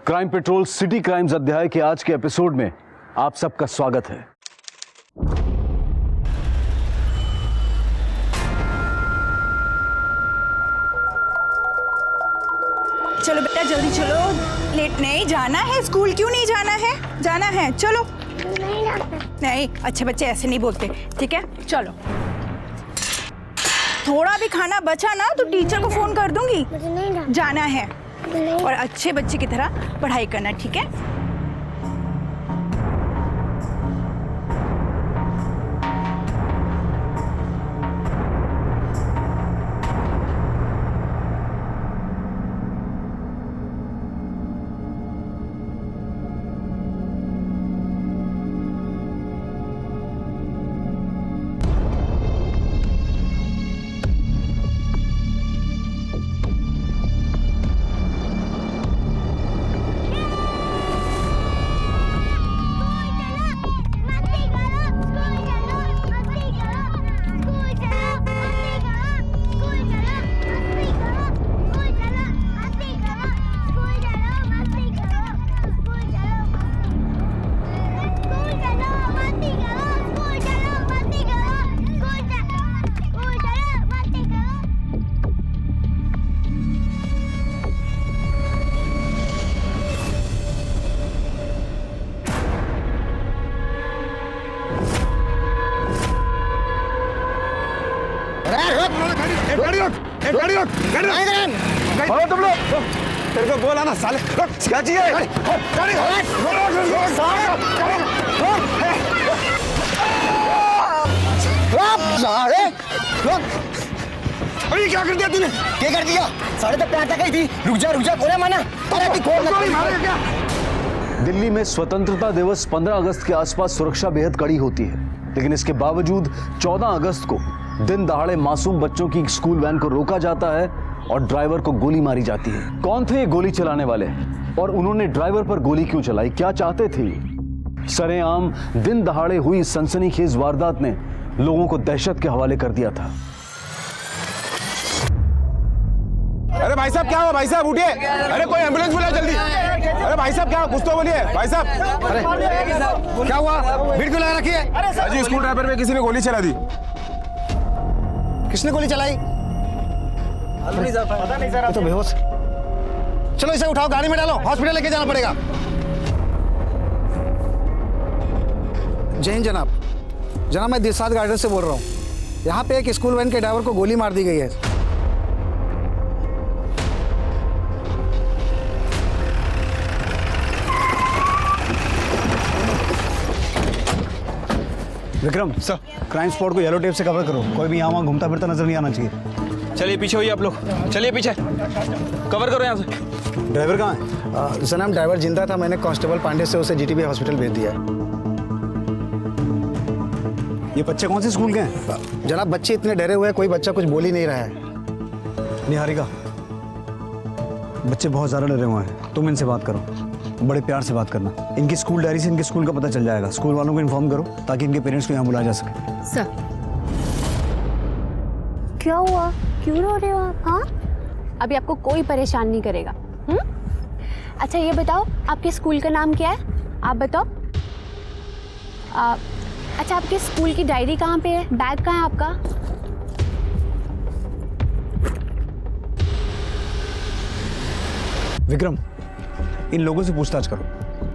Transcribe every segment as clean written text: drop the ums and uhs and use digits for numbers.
Crime petrol city crimes अध्याय के आज के एपिसोड में आप सबका स्वागत है। चलो बेटा जल्दी चलो, लेट नहीं जाना है स्कूल। क्यों नहीं जाना है? जाना है, चलो। नहीं जाना। नहीं, अच्छे बच्चे ऐसे नहीं बोलते, ठीक है? चलो। थोड़ा भी खाना बचा ना तो टीचर को फोन कर दूंगी। मुझे नहीं जाना। जाना है नहीं। और अच्छे बच्चे की तरह पढ़ाई करना, ठीक है? तुम लोग तेरे को बोला ना साले, क्या चाहिए? अरे क्या कर दिया तूने? क्या कर दिया? साढ़े तक प्यार गई थी। रुक जा कोने माना। दिल्ली में स्वतंत्रता दिवस 15 अगस्त के आसपास सुरक्षा बेहद कड़ी होती है, लेकिन इसके बावजूद 14 अगस्त को दिन दहाड़े मासूम बच्चों की स्कूल वैन को रोका जाता है और ड्राइवर को गोली मारी जाती है। कौन थे ये गोली चलाने वाले और उन्होंने ड्राइवर पर गोली क्यों चलाई? क्या चाहते थे? सरेआम दिन दहाड़े हुई सनसनीखेज वारदात ने लोगों को दहशत के हवाले कर दिया था। अरे भाई साहब क्या हुआ? भाई साहब उठिए। अरे कोई एम्बुलेंस बुलाओ जल्दी। अरे भाई साहब क्या हुआ? कुछ तो बोलिए भाई साहब। अरे क्या हुआ? भीड़ क्यों लगा रखी है? अजी स्कूल ड्राइवर पे किसी ने गोली चला दी। किसने गोली चलाई? पता नहीं सर। तो बेहोश। चलो इसे उठाओ, गाड़ी में डालो, हॉस्पिटल लेके जाना पड़ेगा। जय हिंद जनाब, मैं दिलसाद गार्डन से बोल रहा हूँ। यहाँ पे एक स्कूल वैन के ड्राइवर को गोली मार दी गई है। विक्रम सर, क्राइम स्पॉट को येलो टेप से कवर करो। कोई भी यहाँ वहाँ घूमता फिरता नजर नहीं आना चाहिए। चलिए पीछे होइए आप लोग, चलिए पीछे कवर करो यहाँ से। ड्राइवर कहाँ है? जनाब ड्राइवर जिंदा था, मैंने कांस्टेबल पांडे से उसे जीटीबी हॉस्पिटल भेज दिया है। ये बच्चे कौन से स्कूल के हैं? जनाब बच्चे इतने डरे हुए हैं, कोई बच्चा कुछ बोल ही नहीं रहा है। निहारिका, बच्चे बहुत ज़्यादा डरे हुए हैं, तुम इनसे बात करो, बड़े प्यार से बात करना। इनकी स्कूल डायरी से इनके स्कूल का पता चल जाएगा। स्कूल वालों को इन्फॉर्म करो ताकि इनके पेरेंट्स को यहाँ बुलाया जा सके। सर क्या हुआ? क्यों रो रहे हो आप? हाँ, अभी आपको कोई परेशान नहीं करेगा। अच्छा ये बताओ, आपके स्कूल का नाम क्या है? आप बताओ। अच्छा आपके स्कूल की डायरी कहाँ पे है? बैग कहाँ है आपका? विक्रम, इन लोगों से पूछताछ करो,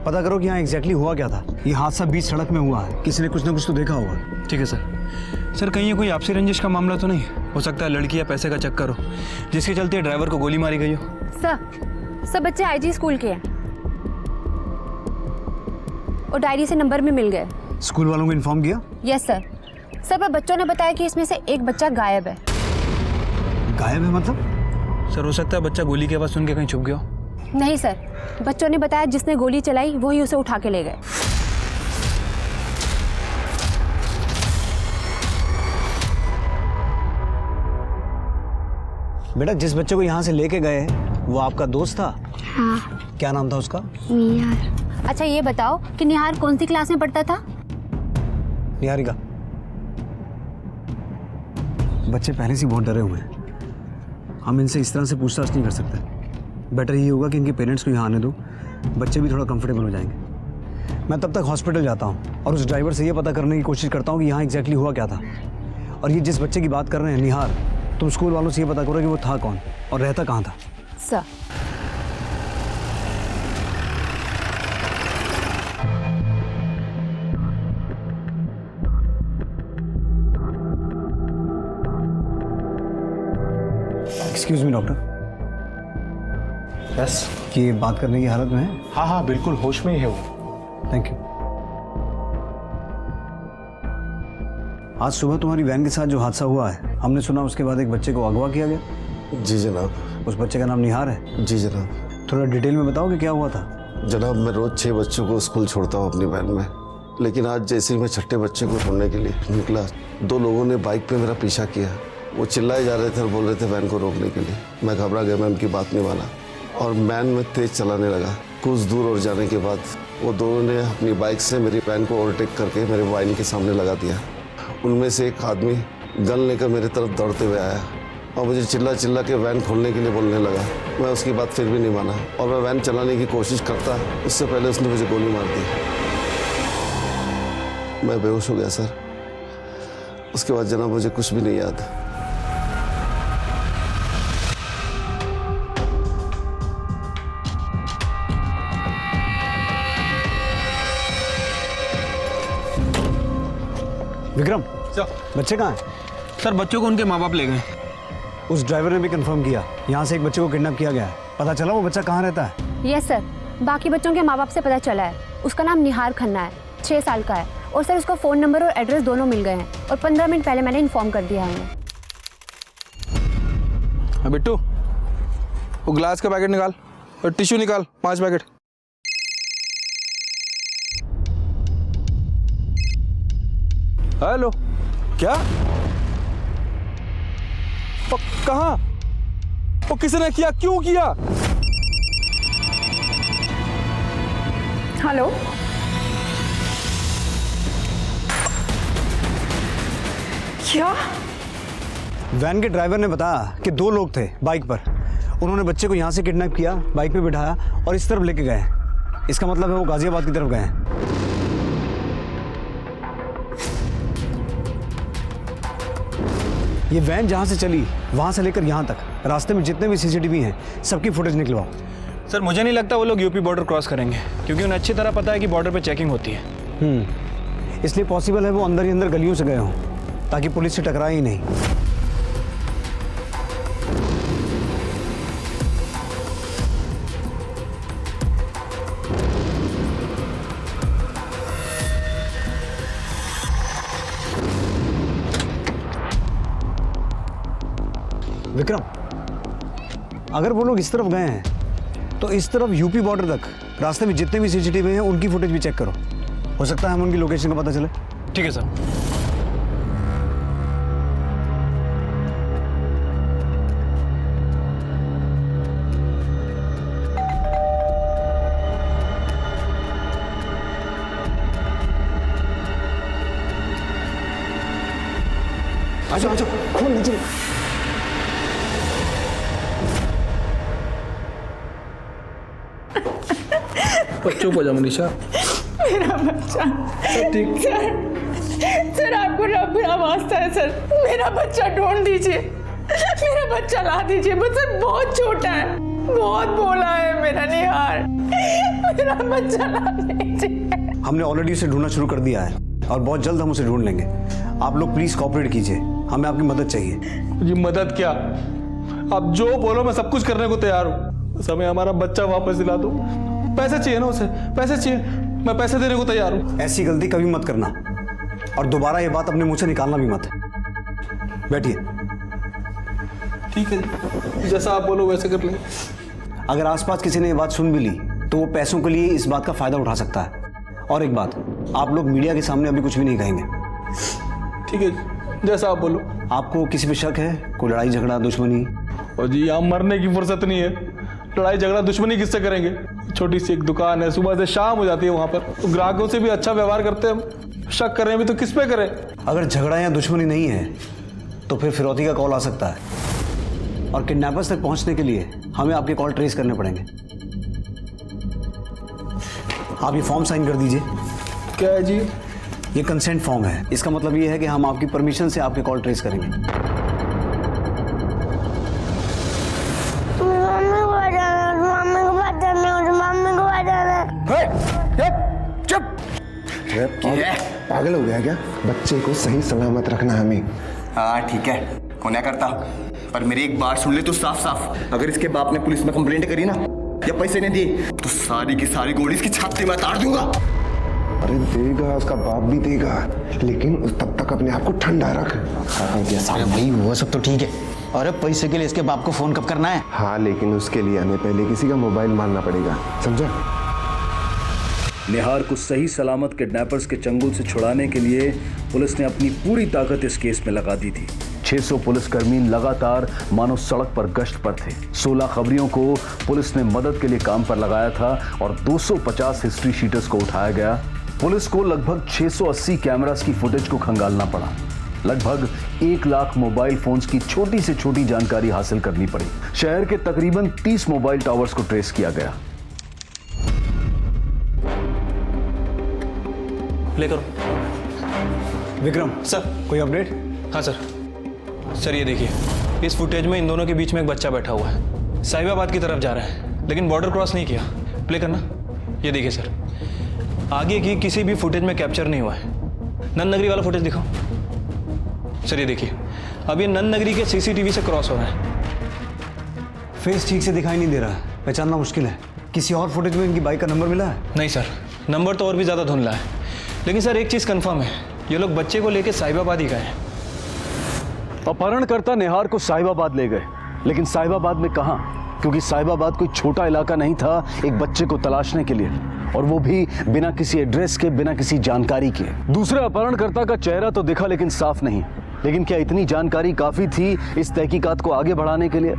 पता करो कि यहाँ एग्जैक्टली हुआ क्या था। ये हादसा बीच सड़क में हुआ है, किसी ने कुछ ना कुछ तो देखा होगा। ठीक है सर। कहीं ये कोई आपसी रंजिश का मामला तो नहीं हो सकता? है लड़की या पैसे का चक्कर हो जिसके चलते ड्राइवर को गोली मारी गई हो। सर सब बच्चे आईजी स्कूल के हैं और डायरी से नंबर भी मिल गए। स्कूल वालों को इन्फॉर्म किया? Yes sir. सर पर बच्चों ने बताया कि इसमें से एक बच्चा गायब है। गायब है मतलब? सर हो सकता है बच्चा गोली की आवाज़ सुन के कहीं छुप गया हो। नहीं सर, बच्चों ने बताया जिसने गोली चलाई वही उसे उठा के ले गए। बेटा जिस बच्चे को यहाँ से लेके गए वो आपका दोस्त था? हाँ। क्या नाम था उसका? निहार। अच्छा ये बताओ कि निहार कौन सी क्लास में पढ़ता था? निहारिका, बच्चे पहले से बहुत डरे हुए हैं, हम इनसे इस तरह से पूछताछ नहीं कर सकते। बेटर यही होगा कि इनके पेरेंट्स को यहाँ आने दो, बच्चे भी थोड़ा कंफर्टेबल हो जाएंगे। मैं तब तक हॉस्पिटल जाता हूँ और उस ड्राइवर से ये पता करने की कोशिश करता हूँ कि यहाँ एग्जैक्टली हुआ क्या था। और ये जिस बच्चे की बात कर रहे हैं निहार, तुम स्कूल वालों से ये पता करो कि वो था कौन और रहता कहाँ था। Sir. Excuse me doctor, yes. कि बात करने की हालत में है? हाँ हाँ बिल्कुल होश में ही है वो। Thank you. आज सुबह तुम्हारी वैन के साथ जो हादसा हुआ है, हमने सुना उसके बाद एक बच्चे को अगवा किया गया। जी जनाब। उस बच्चे का नाम निहार है? जी जनाब। थोड़ा डिटेल में बताओ कि क्या हुआ था। जनाब मैं रोज 6 बच्चों को स्कूल छोड़ता हूँ अपनी वैन में, लेकिन आज जैसे ही मैं छठे बच्चे को छोड़ने के लिए निकला, 2 लोगों ने बाइक पे मेरा पीछा किया। वो चिल्लाए जा रहे थे और बोल रहे थे वैन को रोकने के लिए। मैं घबरा गया, मैं उनकी बात नहीं माना और वैन में तेज चलाने लगा। कुछ दूर और जाने के बाद वो दोनों ने अपनी बाइक से मेरी वैन को ओवरटेक करके मेरे वाइन के सामने लगा दिया। उनमें से एक आदमी गन लेकर मेरी तरफ दौड़ते हुए आया और मुझे चिल्ला चिल्ला के वैन खोलने के लिए बोलने लगा। मैं उसकी बात फिर भी नहीं माना और मैं वैन चलाने की कोशिश करता, उससे पहले उसने मुझे गोली मार दी। मैं बेहोश हो गया सर। उसके बाद जनाब मुझे कुछ भी नहीं याद। विक्रम, सर। बच्चे कहाँ हैं? सर बच्चों को उनके माँ बाप ले गए। उस ड्राइवर ने भी कंफर्म किया यहाँ से एक बच्चे को किडनैप किया गया है। पता चला वो बच्चा कहाँ रहता है? यस सर, बाकी बच्चों के माँ बाप से पता चला है। उसका नाम निहार खन्ना है, 6 साल का है। और सर उसका फ़ोन नंबर और एड्रेस दोनों मिल गए हैं और 15 मिनट पहले मैंने इन्फॉर्म कर दिया है उन्हें। बिट्टू, वो ग्लास का पैकेट निकाल और टिश्यू निकाल, 5 पैकेट। हेलो, क्या? कहाँ? वो किसने किया, क्यों किया? हेलो, क्या? वैन के ड्राइवर ने बताया कि 2 लोग थे बाइक पर। उन्होंने बच्चे को यहाँ से किडनैप किया, बाइक पे बिठाया और इस तरफ लेके गए। इसका मतलब है वो गाजियाबाद की तरफ गए हैं। ये वैन जहाँ से चली वहाँ से लेकर यहाँ तक रास्ते में जितने भी सीसीटीवी हैं सबकी फुटेज निकलवाओ। सर मुझे नहीं लगता वो लोग यूपी बॉर्डर क्रॉस करेंगे, क्योंकि उन्हें अच्छी तरह पता है कि बॉर्डर पे चेकिंग होती है। इसलिए पॉसिबल है वो अंदर ही अंदर गलियों से गए हों ताकि पुलिस से टकराए ही नहीं। विक्रम, अगर वो लोग इस तरफ गए हैं तो इस तरफ यूपी बॉर्डर तक रास्ते में जितने भी सीसीटीवी हैं उनकी फुटेज भी चेक करो। हो सकता है हम उनकी लोकेशन का पता चले। ठीक है सर। आजो आजो, खोल लीजिए। चुप हो जा मनीषा। मेरा बच्चा। ठीक। सर आपको रब मेरा वास्ता है सर, मेरा बच्चा ढूंढ दीजिए, मेरा बच्चा ला दीजिए। बच्चा बहुत छोटा है, बहुत भोला है मेरा निहार, मेरा बच्चा ला दीजिए। हमने ऑलरेडी उसे ढूंढना शुरू कर दिया है और बहुत जल्द हम उसे ढूंढ लेंगे। आप लोग प्लीज कोऑपरेट कीजिए, हमें आपकी मदद चाहिए। जी मदद क्या, आप जो बोलो मैं सब कुछ करने को तैयार हूँ, बस हमें हमारा बच्चा वापस दिला दो। पैसे चाहिए ना उसे, पैसे चाहिए, मैं पैसे देने को तैयार हूँ। ऐसी गलती कभी मत करना और दोबारा ये बात अपने मुंह से निकालना भी मत। बैठिए। ठीक है, जैसा आप बोलो वैसे कर लेंगे। अगर आसपास किसी ने ये बात सुन भी ली तो वो पैसों के लिए इस बात का फायदा उठा सकता है। और एक बात, आप लोग मीडिया के सामने अभी कुछ भी नहीं कहेंगे। ठीक है, जैसा आप बोलो। आपको किसी पे शक है, कोई लड़ाई झगड़ा दुश्मनी? और जी यहाँ मरने की फुर्सत नहीं है, लड़ाई झगड़ा दुश्मनी किससे करेंगे? छोटी सी एक दुकान है, सुबह से शाम हो जाती है वहाँ पर, तो ग्राहकों से भी अच्छा व्यवहार करते हैं। शक करें भी तो किस पे करें? अगर झगड़ा या दुश्मनी नहीं है तो फिर फिरौती का कॉल आ सकता है। और किडनैपर्स तक पहुंचने के लिए हमें आपके कॉल ट्रेस करने पड़ेंगे। आप ये फॉर्म साइन कर दीजिए। क्या है जी? ये कंसेंट फॉर्म है। इसका मतलब ये है कि हम आपकी परमिशन से आपके कॉल ट्रेस करेंगे। पागल हो गया क्या? बच्चे को सही सलामत रखना हमें। हाँ ठीक है, कौन है करता, पर मेरी एक बात सुन ले तू साफ साफ। अगर इसके बाप ने पुलिस में कंप्लेंट करी ना या पैसे नहीं दिए तो सारी की सारी गोली इसकी छाती में ताड़ दूंगा। अरे देगा, उसका बाप भी देगा, लेकिन उस तब तक अपने आप को ठंडा रख। अरे भाई वो सब तो ठीक है, अरे पैसे के लिए इसके बाप को फोन कब करना है? हाँ, लेकिन उसके लिए हमें पहले किसी का मोबाइल मारना पड़ेगा, समझा? निहार को सही सलामत किडनैपर्स के चंगुल से छुड़ाने के लिए पुलिस ने अपनी पूरी ताकत इस केस में लगा दी थी। 600 पुलिसकर्मी लगातार मानो सड़क पर गश्त पर थे। 16 खबरियों को पुलिस ने मदद के लिए काम पर लगाया था और 250 हिस्ट्री शीटर्स को उठाया गया। पुलिस को लगभग 680 कैमरास की फुटेज को खंगालना पड़ा। लगभग 1 लाख मोबाइल फोन्स की छोटी से छोटी जानकारी हासिल करनी पड़ी। शहर के तकरीबन 30 मोबाइल टावर्स को ट्रेस किया गया। प्ले करो। विक्रम सर। कोई अपडेट? हाँ सर। सर ये देखिए, इस फुटेज में इन दोनों के बीच में एक बच्चा बैठा हुआ है, साहिबाबाद की तरफ जा रहा है, लेकिन बॉर्डर क्रॉस नहीं किया। प्ले करना। ये देखिए सर, आगे की किसी भी फुटेज में कैप्चर नहीं हुआ है। नंद नगरी वाला फुटेज दिखाओ। सर ये देखिए, अब ये नंद नगरी के सीसीटीवी से क्रॉस हो रहा है। फेस ठीक से दिखाई नहीं दे रहा है, पहचानना मुश्किल है। किसी और फुटेज में इनकी बाइक का नंबर मिला है? नहीं सर, नंबर तो और भी ज़्यादा धुंधला है। लेकिन सर एक चीज़ कंफर्म है, ये लोग बच्चे को लेके साहिबाबाद ही गए हैं। अपहरणकर्ता निहार को साहिबाबाद ले गए, लेकिन साहिबाबाद में कहां? क्योंकि साहिबाबाद कोई छोटा इलाका नहीं था एक बच्चे को तलाशने के लिए, और वो भी बिना किसी एड्रेस के, बिना किसी जानकारी के। दूसरे अपहरणकर्ता का चेहरा तो दिखा लेकिन साफ नहीं। लेकिन क्या इतनी जानकारी काफी थी इस तहकीकात को आगे बढ़ाने के लिए?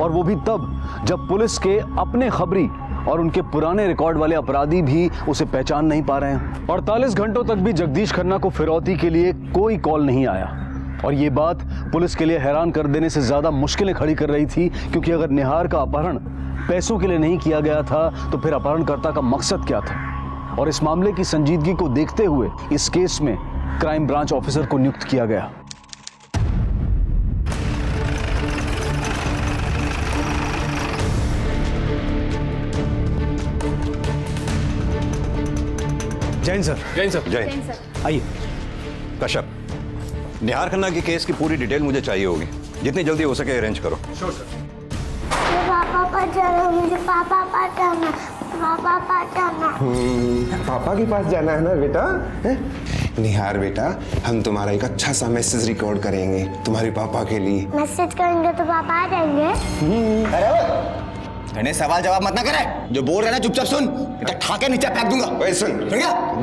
और वो भी तब जब पुलिस के अपने खबरी और उनके पुराने रिकॉर्ड वाले अपराधी भी उसे पहचान नहीं पा रहे हैं। 48 घंटों तक भी जगदीश खन्ना को फिरौती के लिए कोई कॉल नहीं आया। और ये बात पुलिस के लिए हैरान कर देने से ज्यादा मुश्किलें खड़ी कर रही थी, क्योंकि अगर निहार का अपहरण पैसों के लिए नहीं किया गया था तो फिर अपहरणकर्ता का मकसद क्या था? और इस मामले की संजीदगी को देखते हुए इस केस में क्राइम ब्रांच ऑफिसर को नियुक्त किया गया। जैन सर। जैन सर। जय। आइए। कश्यप, निहार खन्ना की केस की पूरी डिटेल मुझे चाहिए होगी, जितनी जल्दी हो सके अरेंज करो। पापा पास जाना, मुझे पापा पास जाना, पापा पास जाना। पापा के पास जाना है ना बेटा? है? निहार बेटा, हम तुम्हारा एक अच्छा सा मैसेज रिकॉर्ड करेंगे तुम्हारे पापा के लिए। मैसेज करेंगे तो पापा आ जाएंगे? अरे सवाल जवाब मत ना करे, जो बोल रहे ना चुपचाप सुन, ठाके नीचे फेंक दूंगा। वही सुन,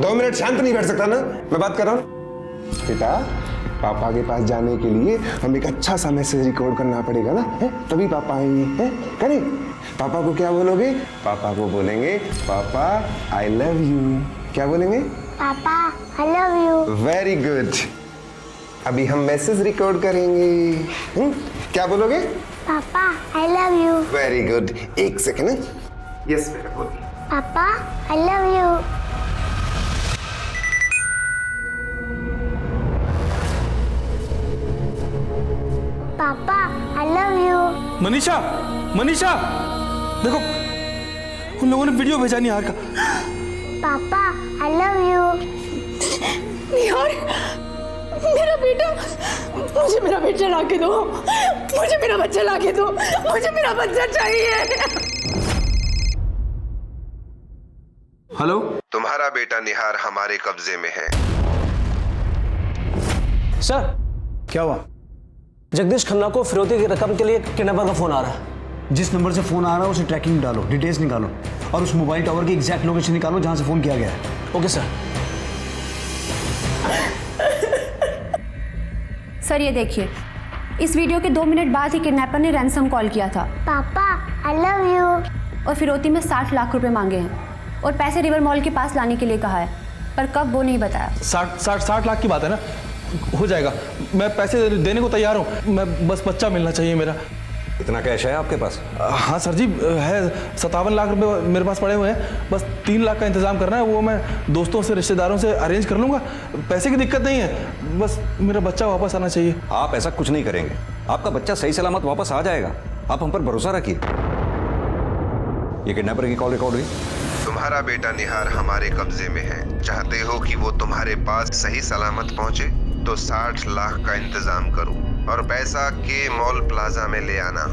2 मिनट शांत नहीं बैठ सकता ना? मैं बात कर रहा हूँ। बेटा, पापा के पास जाने के लिए हमें एक अच्छा सा मैसेज रिकॉर्ड करना पड़ेगा ना, है? तभी पापा आएंगे। है? करें? पापा को क्या बोलोगे? पापा को बोलेंगे पापा आई लव यू। क्या बोलेंगे? पापा I love you. Very good. अभी हम मैसेज रिकॉर्ड करेंगे। क्या बोलोगे? पापा I love you. Very good. 1 second. Yes बेटा, बोलिए। पापा आई लव यू। पापा I love you. Manisha, Manisha देखो, उन लोगों ने वीडियो भेजा निहार का। पापा आई लव यू। निहार, मेरा बेटा, मुझे मेरा बच्चा ला के दो, मुझे मेरा बच्चा ला के दो, मुझे मेरा बच्चा चाहिए। हेलो, तुम्हारा बेटा निहार हमारे कब्जे में है। सर, क्या हुआ? जगदीश खन्ना को फिरौती की रकम के लिए किडनैपर का फोन आ रहा है। जिस नंबर से फोन आ रहा है उसे ट्रैकिंग डालो, डिटेल्स निकालो और उस मोबाइल टावर की एग्जैक्ट लोकेशन निकालो जहां से फोन किया गया है। Okay sir. सर ये देखिए, इस वीडियो के 2 मिनट बाद ही किडनैपर ने रैंसम कॉल किया था। पापा आई लव यू। और फिरौती में 60 लाख रुपए मांगे हैं और पैसे रिवर मॉल के पास लाने के लिए कहा है, पर कब वो नहीं बताया। 60 लाख की बात है ना, हो जाएगा। मैं पैसे देने को तैयार हूँ, मैं बस बच्चा मिलना चाहिए मेरा। इतना कैश है आपके पास? हाँ सर जी है, 57 लाख रुपए मेरे पास पड़े हुए हैं। बस 3 लाख का इंतजाम करना है, वो मैं दोस्तों से रिश्तेदारों से अरेंज कर लूँगा। पैसे की दिक्कत नहीं है, बस मेरा बच्चा वापस आना चाहिए। आप ऐसा कुछ नहीं करेंगे, आपका बच्चा सही सलामत वापस आ जाएगा। आप हम पर भरोसा रखिए। ये किडनैपर की कॉल रिकॉर्ड हुई। तुम्हारा बेटा निहार हमारे कब्जे में है। चाहते हो कि वो तुम्हारे पास सही सलामत पहुंचे तो 60 लाख का इंतजाम करो और पैसा के मॉल प्लाजा में ले आना।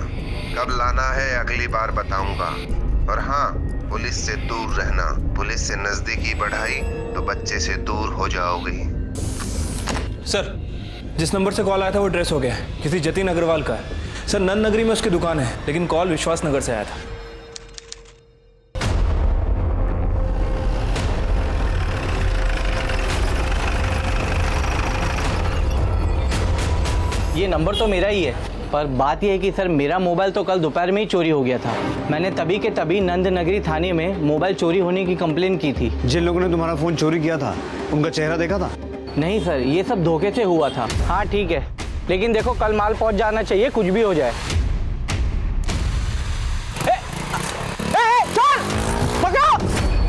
कब लाना है अगली बार बताऊंगा। और हाँ, पुलिस से दूर रहना। पुलिस से नजदीकी बढ़ाई तो बच्चे से दूर हो जाओगे। सर, जिस नंबर से कॉल आया था वो ट्रेस हो गया है, किसी जतिन अग्रवाल का है। सर, नन नगरी में उसकी दुकान है, लेकिन कॉल विश्वास नगर से आया था। ये नंबर तो मेरा ही है, पर बात यह है कि सर मेरा मोबाइल तो कल दोपहर में ही चोरी हो गया था। मैंने तभी के तभी नंद नगरी थाने में मोबाइल चोरी होने की कंप्लेन की थी। जिन लोगों ने तुम्हारा फ़ोन चोरी किया था उनका चेहरा देखा था? नहीं सर, ये सब धोखे से हुआ था। हाँ ठीक है, लेकिन देखो कल माल पहुंच जाना चाहिए, कुछ भी हो जाए।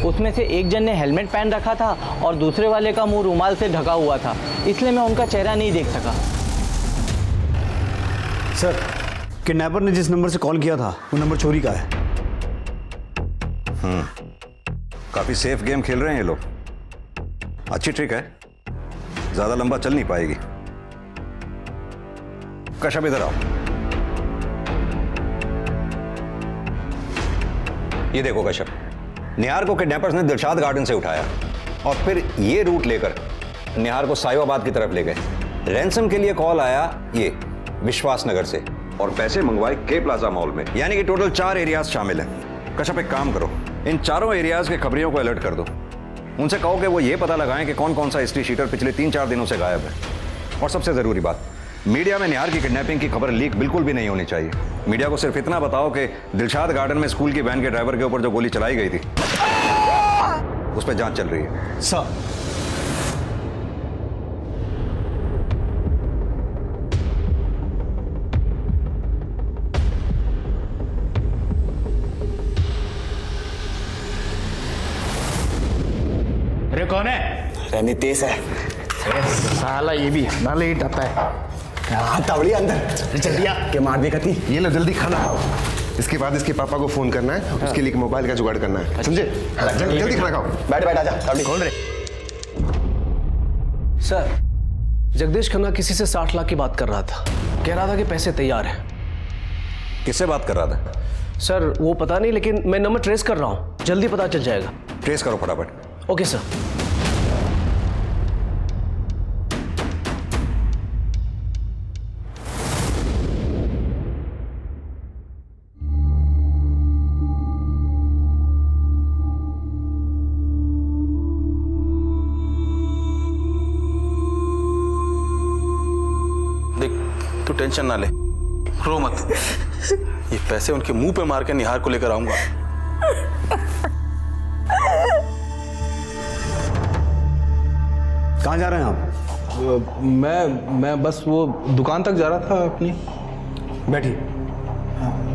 उसमें से एक जन ने हेलमेट पहन रखा था और दूसरे वाले का मुंह रुमाल से ढका हुआ था, इसलिए मैं उनका चेहरा नहीं देख सका। सर, किडनैपर ने जिस नंबर से कॉल किया था वो नंबर चोरी का है। काफी सेफ गेम खेल रहे हैं ये लोग। अच्छी ट्रिक है, ज्यादा लंबा चल नहीं पाएगी। कश्यप इधर आओ। ये देखो कश्यप, निहार को किडनैपर्स ने दिलशाद गार्डन से उठाया और फिर ये रूट लेकर निहार को साहिबाबाद की तरफ ले गए। रैंसम के लिए कॉल आया ये विश्वास नगर से और पैसे मंगवाए के प्लाजा मॉल में। यानी कि टोटल 4 एरियाज शामिल हैं। कश्यप एक काम करो, इन चारों एरियाज के खबरियों को अलर्ट कर दो। उनसे कहो कि वो ये पता लगाएं कि कौन कौन सा हिस्ट्री शीटर पिछले 3-4 दिनों से गायब है। और सबसे जरूरी बात, मीडिया में निहार की किडनैपिंग की खबर लीक बिल्कुल भी नहीं होनी चाहिए। मीडिया को सिर्फ इतना बताओ कि दिलशाद गार्डन में स्कूल की वैन के ड्राइवर के ऊपर जो गोली चलाई गई थी उस पर जांच चल रही है। सर, अरे कौन है? रहनी तेज है। साला ये भी ना लेट आता है। तावड़ी अंदर जल्दी आ के मार देगा थी। ये लो जल्दी खाना खाओ। इसके बाद इसके पापा को फोन करना है, उसके लिए मोबाइल का जुगाड़ करना है, समझे? जल्दी खाना खाओ। बैठ बैठ आजा। तावड़ी कौन रे? सर, जगदीश खन्ना किसी से 60 लाख की बात कर रहा था। कह रहा था कि पैसे तैयार हैं। किससे बात कर रहा था? सर वो पता नहीं, लेकिन मैं नंबर ट्रेस कर रहा हूँ, जल्दी पता चल जाएगा। ट्रेस करो फटाफट। Okay sir. देख, तू टेंशन ना ले, रो मत। ये पैसे उनके मुंह पे मार के निहार को लेकर आऊंगा। कहाँ जा रहे हैं आप? मैं बस वो दुकान तक जा रहा था अपनी। बैठिए।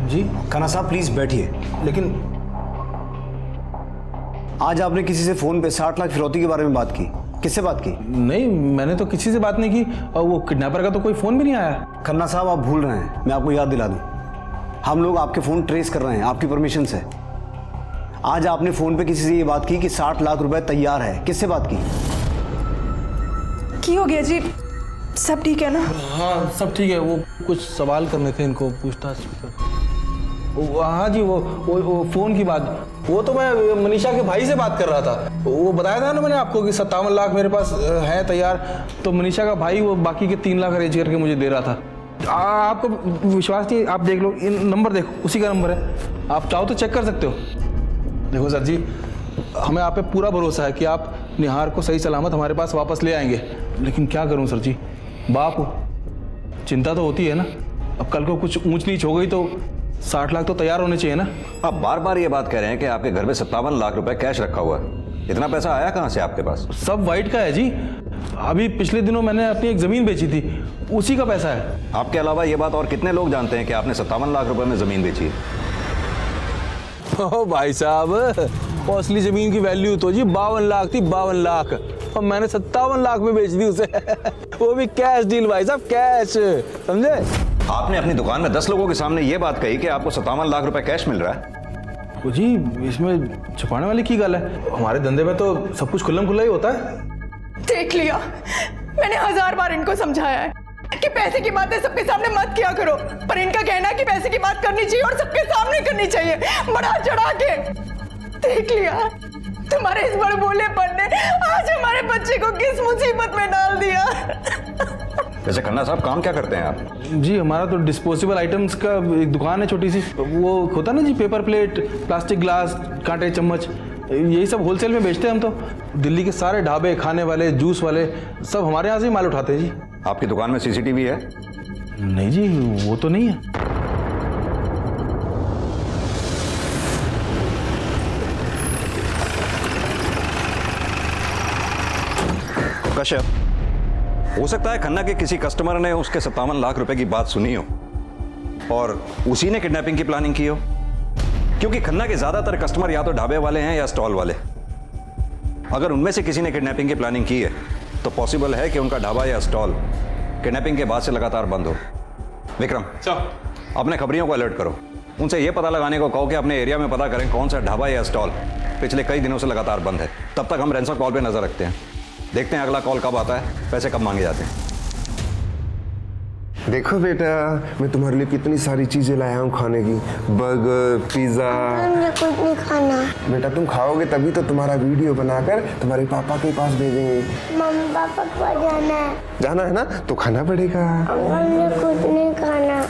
जी खन्ना साहब प्लीज बैठिए। लेकिन आज आपने किसी से फोन पे 60 लाख फिरौती के बारे में बात की, किससे बात की? नहीं, मैंने तो किसी से बात नहीं की और वो किडनैपर का तो कोई फोन भी नहीं आया। खन्ना साहब आप भूल रहे हैं, मैं आपको याद दिला दूं, हम लोग आपके फोन ट्रेस कर रहे हैं आपकी परमिशन से। आज आपने फोन पे किसी से ये बात की कि 60 लाख रुपए तैयार है, किससे बात की? हो गया जी, सब ठीक है ना? हाँ सब ठीक है, वो कुछ सवाल करने थे इनको, पूछताछ। हाँ जी, वो फोन की बात, वो तो मैं मनीषा के भाई से बात कर रहा था। वो बताया था ना मैंने आपको कि 57 लाख मेरे पास है तैयार, तो मनीषा का भाई वो बाकी के 3 लाख अरेंज करके मुझे दे रहा था। आपको विश्वास नहीं, आप देख लो, इन नंबर देखो, उसी का नंबर है, आप चाहो तो चेक कर सकते हो। देखो सर जी, हमें आप पे पूरा भरोसा है कि आप निहार को सही सलामत हमारे पास वापस ले आएंगे, लेकिन क्या करूं सर जी, बाप चिंता तो होती है ना। अब कल को कुछ ऊंच नीच हो गई तो 60 लाख तो तैयार होने चाहिए ना। आप बार बार ये बात कह रहे हैं कि आपके घर में 57 लाख रुपए कैश रखा हुआ है। इतना पैसा आया कहाँ से आपके पास? सब वाइट का है जी, अभी पिछले दिनों मैंने अपनी एक ज़मीन बेची थी, उसी का पैसा है। आपके अलावा ये बात और कितने लोग जानते हैं कि आपने 57 लाख रुपए में ज़मीन बेची है? ओ भाई साहब, असली ज़मीन की वैल्यू तो जी 52 लाख थी, 52 लाख, और मैंने 57 लाख में बेच दी उसे। वो भी कैश डील भाई साहब, कैश, समझे? आपने अपनी दुकान में 10 लोगों के सामने ये बात कही कि आपको 57 लाख रुपए कैश मिल रहा है। तो जी इसमें छुपाने वाली की गल है? हमारे धंधे में तो सब कुछ खुल्लम खुल्ला ही होता है। देख लिया, मैंने 1000 बार इनको समझाया है कि पैसे की बातें सबके सामने मत किया करो, पर इनका कहना है कि पैसे की बात करनी चाहिए और सबके सामने करनी चाहिए, बड़ा चढ़ा के। देख लिया, तुम्हारे इस बड़बोलेपन ने आज हमारे बच्चे को किस मुसीबत में डाल दिया। वैसे खन्ना साहब काम क्या करते हैं आप? जी हमारा तो डिस्पोजेबल आइटम्स का एक दुकान है छोटी सी, वो होता ना जी, पेपर प्लेट, प्लास्टिक ग्लास, कांटे, चम्मच, यही सब होलसेल में बेचते हैं हम तो। दिल्ली के सारे ढाबे, खाने वाले, जूस वाले सब हमारे यहाँ से ही माल उठाते हैं जी। आपकी दुकान में सीसीटीवी है? नहीं जी, वो तो नहीं है। कश्यप, हो सकता है खन्ना के किसी कस्टमर ने उसके 57 लाख रुपए की बात सुनी हो और उसी ने किडनैपिंग की प्लानिंग की हो, क्योंकि खन्ना के ज्यादातर कस्टमर या तो ढाबे वाले हैं या स्टॉल वाले। अगर उनमें से किसी ने किडनैपिंग की प्लानिंग की है तो पॉसिबल है कि उनका ढाबा या स्टॉल किडनैपिंग के बाद से लगातार बंद हो। विक्रम, अपने खबरियों को अलर्ट करो, उनसे यह पता लगाने को कहो कि अपने एरिया में पता करें कौन सा ढाबा या स्टॉल पिछले कई दिनों से लगातार बंद है। तब तक हम रैंसम कॉल पे नजर रखते हैं, देखते हैं अगला कॉल कब आता है, पैसे कब मांगे जाते हैं। देखो बेटा, मैं तुम्हारे लिए कितनी सारी चीजें लाया हूँ खाने की, बर्गर, पिज्जा। मुझे कुछ नहीं खाना। बेटा तुम खाओगे तभी तो तुम्हारा वीडियो बनाकर तुम्हारे पापा के पास भेजेंगे। मम्मी पापा के पास जाना है। जाना है ना, तो खाना पड़ेगा। मुझे कुछ नहीं खाना।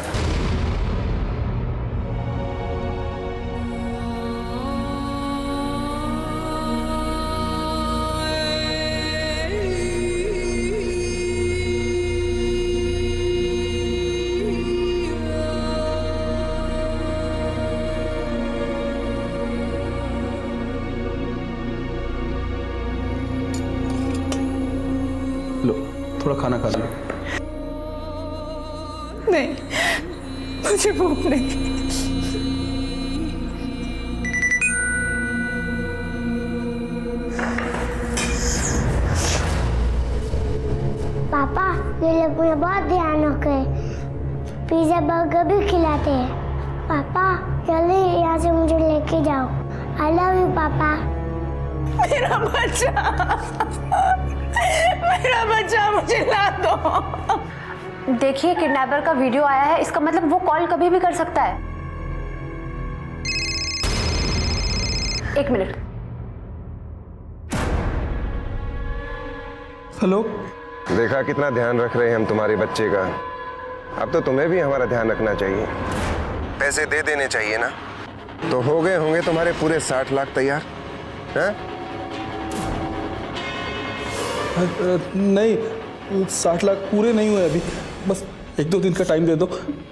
लो, थोड़ा खाना खा लो। नहीं, मुझे भूख नहीं। पापा, ये लोग मुझे बहुत ध्यान रखे, पिज्जा बर्गर भी खिलाते हैं। पापा जल्दी यहाँ से मुझे लेके जाओ। आई लव यू पापा। मेरा बच्चा मुझे ला दो। देखिए, किडनैपर का वीडियो आया है, इसका मतलब वो कॉल कभी भी कर सकता है। 1 मिनट। हेलो। देखा कितना ध्यान रख रहे हैं हम तुम्हारे बच्चे का। अब तो तुम्हें भी हमारा ध्यान रखना चाहिए, पैसे दे देने चाहिए ना। तो हो गए होंगे तुम्हारे पूरे 60 लाख तैयार है? नहीं, 60 लाख पूरे नहीं हुए अभी, बस 1-2 दिन का टाइम दे दो,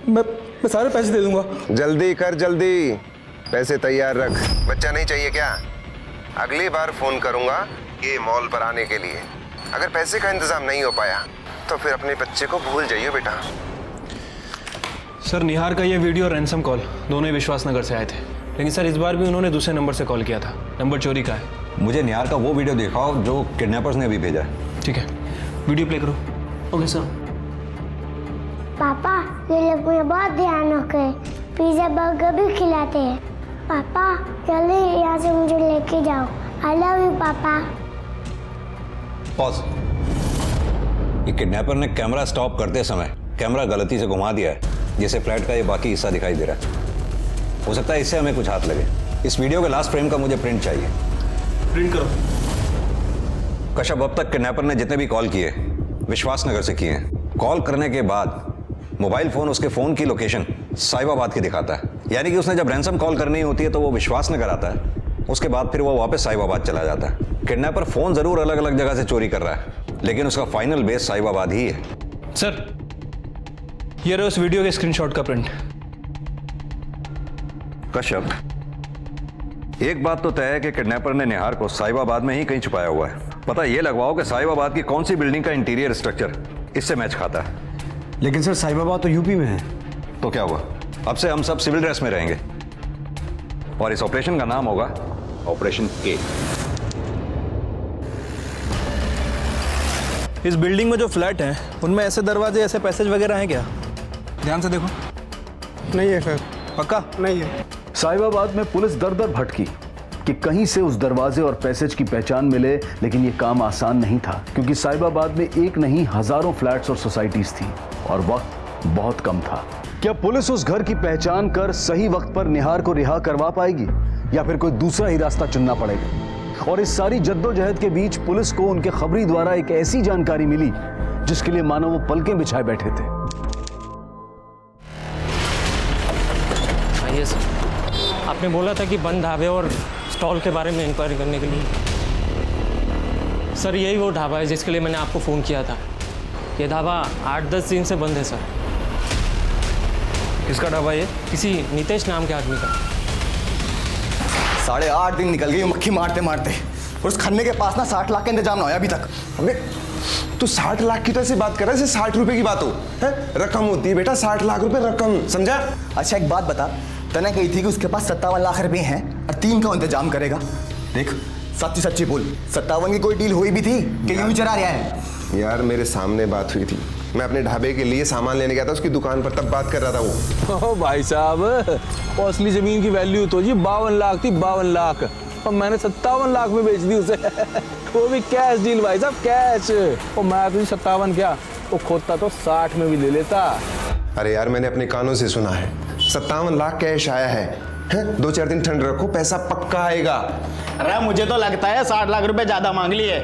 मैं सारे पैसे दे दूंगा। जल्दी कर, जल्दी पैसे तैयार रख। बच्चा नहीं चाहिए क्या? अगली बार फोन करूंगा ये मॉल पर आने के लिए। अगर पैसे का इंतजाम नहीं हो पाया तो फिर अपने बच्चे को भूल जाइए बेटा। सर, निहार का ये वीडियो और रैंसम कॉल दोनों ही विश्वास नगर से आए थे, लेकिन सर इस बार भी उन्होंने दूसरे नंबर से कॉल किया था। नंबर चोरी का है। मुझे निहार का वो वीडियो दिखाओ जो किडनैपर्स ने अभी भेजा है। ठीक है, वीडियो प्ले करो। Okay sir. पापा, ये लोग मुझे बहुत ध्यान रखे, पिज्जा बर्गर भी खिलाते हैं। पापा जल्दी यहाँ से मुझे लेके जाओ। आई लव यू पापा। पॉज। ये किडनैपर ने कैमरा स्टॉप करते समय कैमरा गलती से घुमा दिया है, जिससे फ्लैट का ये बाकी हिस्सा दिखाई दे रहा है। हो सकता है इससे हमें कुछ हाथ लगे। इस वीडियो के लास्ट फ्रेम का मुझे प्रिंट चाहिए। प्रिंट करो। कश्यप, अब तक किडनैपर ने जितने भी कॉल किए विश्वास नगर से किए हैं। कॉल करने के बाद मोबाइल फोन उसके फोन की लोकेशन साहिबाबाद की दिखाता है, यानी कि उसने जब रैंसम कॉल करनी होती है तो वो विश्वास नगर आता है, उसके बाद फिर वो वापस साहिबाबाद चला जाता है। किडनैपर फोन जरूर अलग अलग जगह से चोरी कर रहा है, लेकिन उसका फाइनल बेस साहिबाबाद ही है। सर, ये रहे उस वीडियो के स्क्रीनशॉट का प्रिंट। कश्यप, एक बात तो तय है कि किडनैपर ने निहार को साहिबाबाद में ही कहीं छुपाया हुआ है। पता ये लगवाओ कि साहिबाबाद की कौन सी बिल्डिंग का इंटीरियर स्ट्रक्चर इससे मैच खाता है। लेकिन सर साहिबाबाद तो यूपी में है। तो क्या हुआ, अब से हम सब सिविल ड्रेस में रहेंगे और इस ऑपरेशन का नाम होगा ऑपरेशन के। इस बिल्डिंग में जो फ्लैट हैं उनमें ऐसे दरवाजे, ऐसे पैसेज वगैरह हैं क्या? ध्यान से देखो। नहीं है सर। पक्का? नहीं है। साहिबाबाद में पुलिस दर दर भटकी कि कहीं से उस दरवाजे और पैसेज की पहचान मिले, लेकिन ये काम आसान नहीं था क्योंकि साहिबाबाद में एक नहीं हजारों फ्लैट्स और सोसाइटीज थी और वक्त बहुत कम था। क्या पुलिस उस घर की पहचान कर सही वक्त पर निहार को रिहा करवा पाएगी या फिर कोई दूसरा ही रास्ता चुनना पड़ेगा? और इस सारी जद्दोजहद के बीच पुलिस को उनके खबरी द्वारा एक ऐसी जानकारी मिली जिसके लिए मानो वो पलकें बिछाए बैठे थे। आइए सर, आपने बोला था कि बंद ढाबे और स्टॉल के बारे में इंक्वायरी करने के लिए। सर यही वो ढाबा है जिसके लिए मैंने आपको फ़ोन किया था। ये ढाबा 8-10 दिन से बंद है सर। किसका ढाबा ये? किसी नितेश नाम के आदमी का। 8.5 दिन निकल गई मक्खी मारते मारते और उस खन्ने के पास ना 60 लाख का इंतजाम ना होया अभी तक। अबे तू 60 लाख की तो ऐसी बात कर रहा है जैसे 60 रुपए की बात हो है? रकम होती है बेटा, 60 लाख रुपए रकम, समझा? अच्छा एक बात बता, तने कही थी कि उसके पास 57 लाख रुपए हैं और 3 का इंतजाम करेगा। देख सच्ची सच्ची बोल, 57 की कोई डील हुई भी थी कि यूं ही चला रहा है? यार मेरे सामने बात हुई थी, मैं अपने ढाबे के लिए सामान लेने गया था उसकी दुकान पर, तब बात कर रहा था वो। ओ भाई साहब, असली जमीन की वैल्यू तो जी 52 लाख थी, 52 लाख, और मैंने 57 लाख में बेच दी उसे। वो भी कैश डील भाई साहब, कैश। और मैं तो 57 क्या, वो खोदता तो 60 में भी ले लेता। अरे यार मैंने अपने कानों से सुना है 57 लाख कैश आया है। 2-4 दिन ठंड रखो, पैसा पक्का आएगा। अरे मुझे तो लगता है 60 लाख रुपए ज्यादा मांग लिए।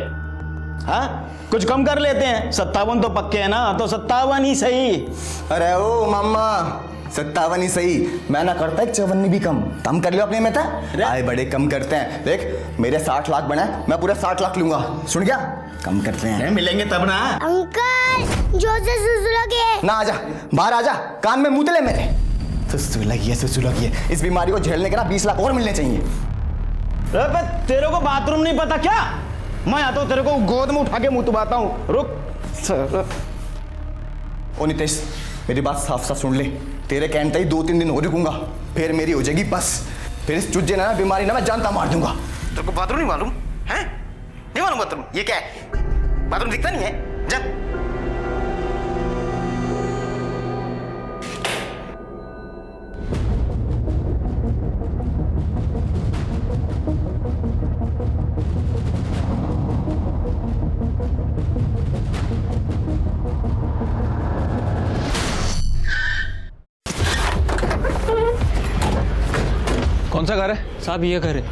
हाँ कुछ कम कर लेते हैं, 57 तो पक्के हैं ना, तो 57 ही सही। अरे ओ मामा 57 ही सही, मैं ना करता 54 भी कम कर लो अपने में था। आए बड़े कम करते हैं। देख मेरे 60 लाख बना, मैं पूरा 60 लाख लूंगा, सुन क्या? कम करते हैं, मिलेंगे तब ना। अंकल जो से सुसुलोगे ना, आजा बाहर आजा, कान में मुंह ले मेरे। सुसुलोगी, इस बीमारी को झेलने के ना 20 लाख और मिलने चाहिए। तेरे को बाथरूम नहीं पता क्या? मैं आता हूँ, तेरे को गोद में उठा के मुंह तुबाता हूँ, रुक। ओ नितेश मेरी बात साफ साफ सुन ले, तेरे कहते ही 2-3 दिन हो रुकूंगा, फिर मेरी हो जाएगी बस। फिर इस चुज्जे ना बीमारी ना मैं जानता मार दूंगा। तेरे को बाथरूम नहीं मालूम है? नहीं मालूम बाथरूम ये क्या है? बाथरूम दिखता नहीं है? जा। कौन सा घर है साहब? ये घर है।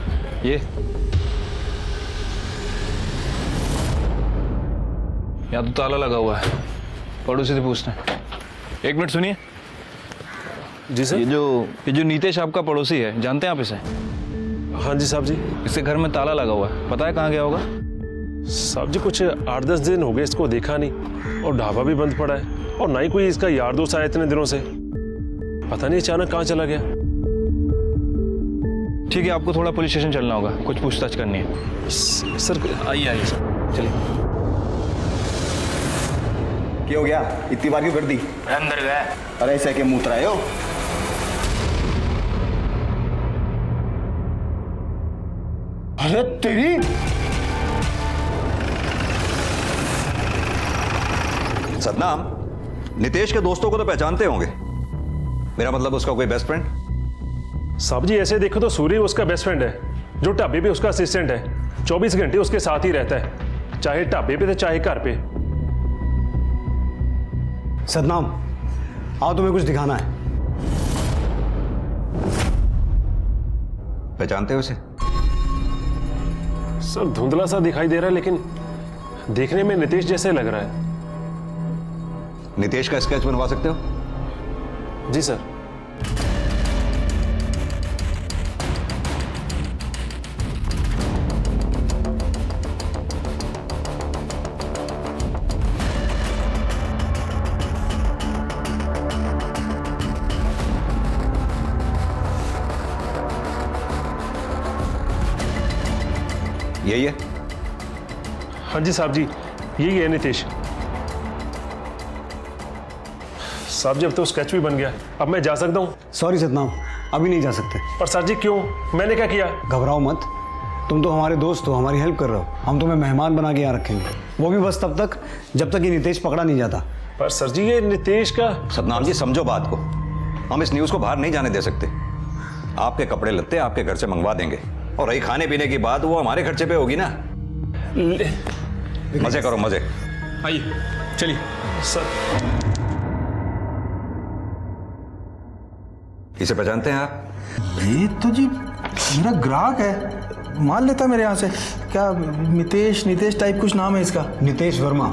ये यहाँ तो ताला लगा हुआ है, पड़ोसी से पूछते हैं। 1 मिनट सुनिए जी सर। ये जो नीतेश आपका पड़ोसी है, जानते हैं आप इसे? हाँ जी साहब जी। इसके घर में ताला लगा हुआ है, पता है कहाँ गया होगा? साहब जी कुछ 8-10 दिन हो गए इसको देखा नहीं, और ढाबा भी बंद पड़ा है, और ना ही कोई इसका यार दोस्त आया इतने दिनों से। पता नहीं अचानक कहाँ चला गया। ठीक है, आपको थोड़ा पुलिस स्टेशन चलना होगा, कुछ पूछताछ करनी है। सर आइए सर, चलिए। क्या हो गया? इतनी बार क्यों कर दी? अंदर गया। अरे ऐसे के मुंह तराए हो? अरे तेरी सतनाम, नितेश के दोस्तों को तो पहचानते होंगे, मेरा मतलब उसका कोई बेस्ट फ्रेंड? साहब जी ऐसे देखो तो सूर्य उसका बेस्ट फ्रेंड है, जो ढाबे पे उसका असिस्टेंट है, 24 घंटे उसके साथ ही रहता है, चाहे ढाबे पे तो चाहे घर पे। सतनाम आओ, तुम्हें कुछ दिखाना है। पहचानते हो उसे? सर धुंधला सा दिखाई दे रहा है, लेकिन देखने में नितेश जैसे लग रहा है। नितेश का स्केच बनवा सकते हो? जी सर। यही है? हाँ जी साहब जी, यही है नितेश साहब जी। अब तो स्केच भी बन गया, अब मैं जा सकता हूँ? सॉरी सतनाम, अभी नहीं जा सकते। पर सर जी क्यों, मैंने क्या किया? घबराओ मत, तुम तो हमारे दोस्त हो, हमारी हेल्प कर रहे हो। हम तुम्हें मेहमान बना के यहाँ रखेंगे, वो भी बस तब तक जब तक ये नितेश पकड़ा नहीं जाता। पर सर जी ये नितेश का। सतनाम जी समझो बात को, हम इस न्यूज़ को बाहर नहीं जाने दे सकते। आपके कपड़े लत्ते आपके घर से मंगवा देंगे, और रही खाने पीने की बात, वो हमारे खर्चे पे होगी ना। मजे करो मजे। आइए चलिए। सर इसे पहचानते हैं आप? ये तो जी मेरा ग्राहक है, मान लेता मेरे यहाँ से। क्या नितेश टाइप कुछ नाम है इसका? नितेश वर्मा।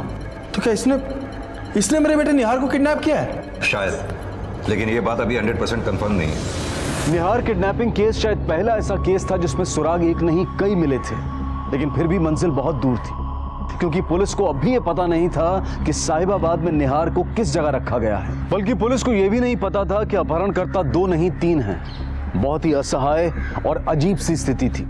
तो क्या इसने मेरे बेटे निहार को किडनैप किया है? शायद, लेकिन ये बात अभी 100% कंफर्म नहीं है। निहार किडनैपिंग केस शायद पहला ऐसा केस था जिसमें सुराग एक नहीं कई मिले थे, लेकिन फिर भी मंजिल बहुत दूर थी, क्योंकि पुलिस को अब भी ये पता नहीं था कि साहिबाबाद में निहार को किस जगह रखा गया है। बल्कि पुलिस को यह भी नहीं पता था कि अपहरणकर्ता 2 नहीं 3 हैं। बहुत ही असहाय और अजीब सी स्थिति थी,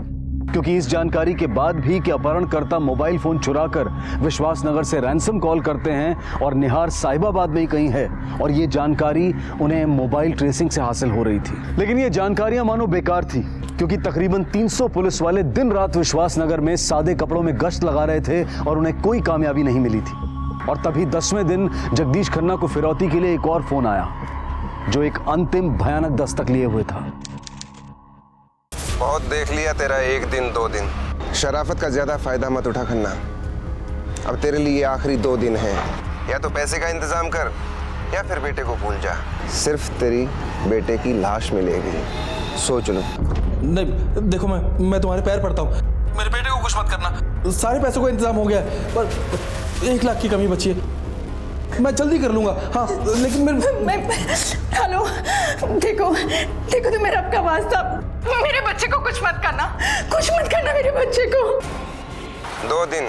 क्योंकि इस जानकारी के बाद भी कि अपहरणकर्ता मोबाइल फोन चुराकर विश्वासनगर से रैंसम कॉल करते हैं और निहार साहिबाबाद में ही कहीं है, और ये जानकारी उन्हें मोबाइल ट्रेसिंग से हासिल हो रही थी। लेकिन ये जानकारियां मानो बेकार थी, क्योंकि तकरीबन 300 पुलिस वाले दिन रात विश्वासनगर में सादे कपड़ों में गश्त लगा रहे थे और उन्हें कोई कामयाबी नहीं मिली थी। और तभी 10वें दिन जगदीश खन्ना को फिरौती के लिए एक और फोन आया, जो एक अंतिम भयानक दस्तक लिए हुए था। बहुत देख लिया तेरा 1 दिन 2 दिन, शराफत का ज्यादा फायदा मत उठा खन्ना। अब तेरे लिए आखिरी 2 दिन है, या तो पैसे का इंतजाम कर या फिर बेटे को भूल जा। सिर्फ तेरी बेटे की लाश मिलेगी, सोच लो। नहीं देखो, मैं तुम्हारे पैर पड़ता हूँ, मेरे बेटे को कुछ मत करना। सारे पैसों का इंतजाम हो गया है, पर 1 लाख की कमी बची है। मैं जल्दी कर लूंगा। हाँ लेकिन हेलो, देखो तो मेरा आपका वास्ता, मेरे बच्चे को कुछ मत करना मेरे बच्चे को। 2 दिन,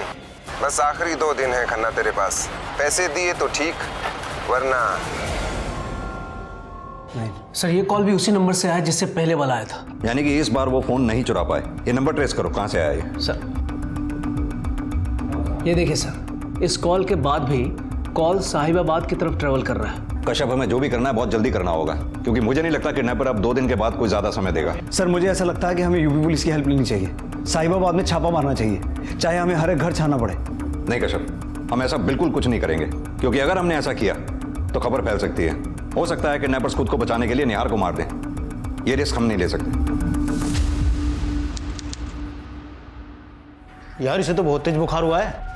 बस आखिरी 2 दिन है खन्ना तेरे पास। पैसे दिए तो ठीक, वरना नहीं। सर ये कॉल भी उसी नंबर से आया जिससे पहले वाला आया था। यानी कि इस बार वो फोन नहीं चुरा पाए। ये नंबर ट्रेस करो, कहां से आया ये? सर ये देखिए सर, इस कॉल के बाद भी कॉल साहिबाबाद की तरफ ट्रेवल कर रहा है। कश्यप, हमें जो भी करना है बहुत जल्दी करना होगा, क्योंकि मुझे नहीं लगता किडनैपर अब 2 दिन के बाद कोई ज्यादा समय देगा। सर मुझे ऐसा लगता है कि हमें यूपी पुलिस की हेल्प लेनी चाहिए, साहिबाबाद में छापा मारना चाहिए, चाहे हमें हर एक घर छाना पड़े। नहीं कश्यप, हम ऐसा बिल्कुल कुछ नहीं करेंगे, क्योंकि अगर हमने ऐसा किया तो खबर फैल सकती है। हो सकता है किडनैपर्स खुद को बचाने के लिए निहार को मार दें। ये रिस्क हम नहीं ले सकते। यार इसे तो बहुत तेज बुखार हुआ है।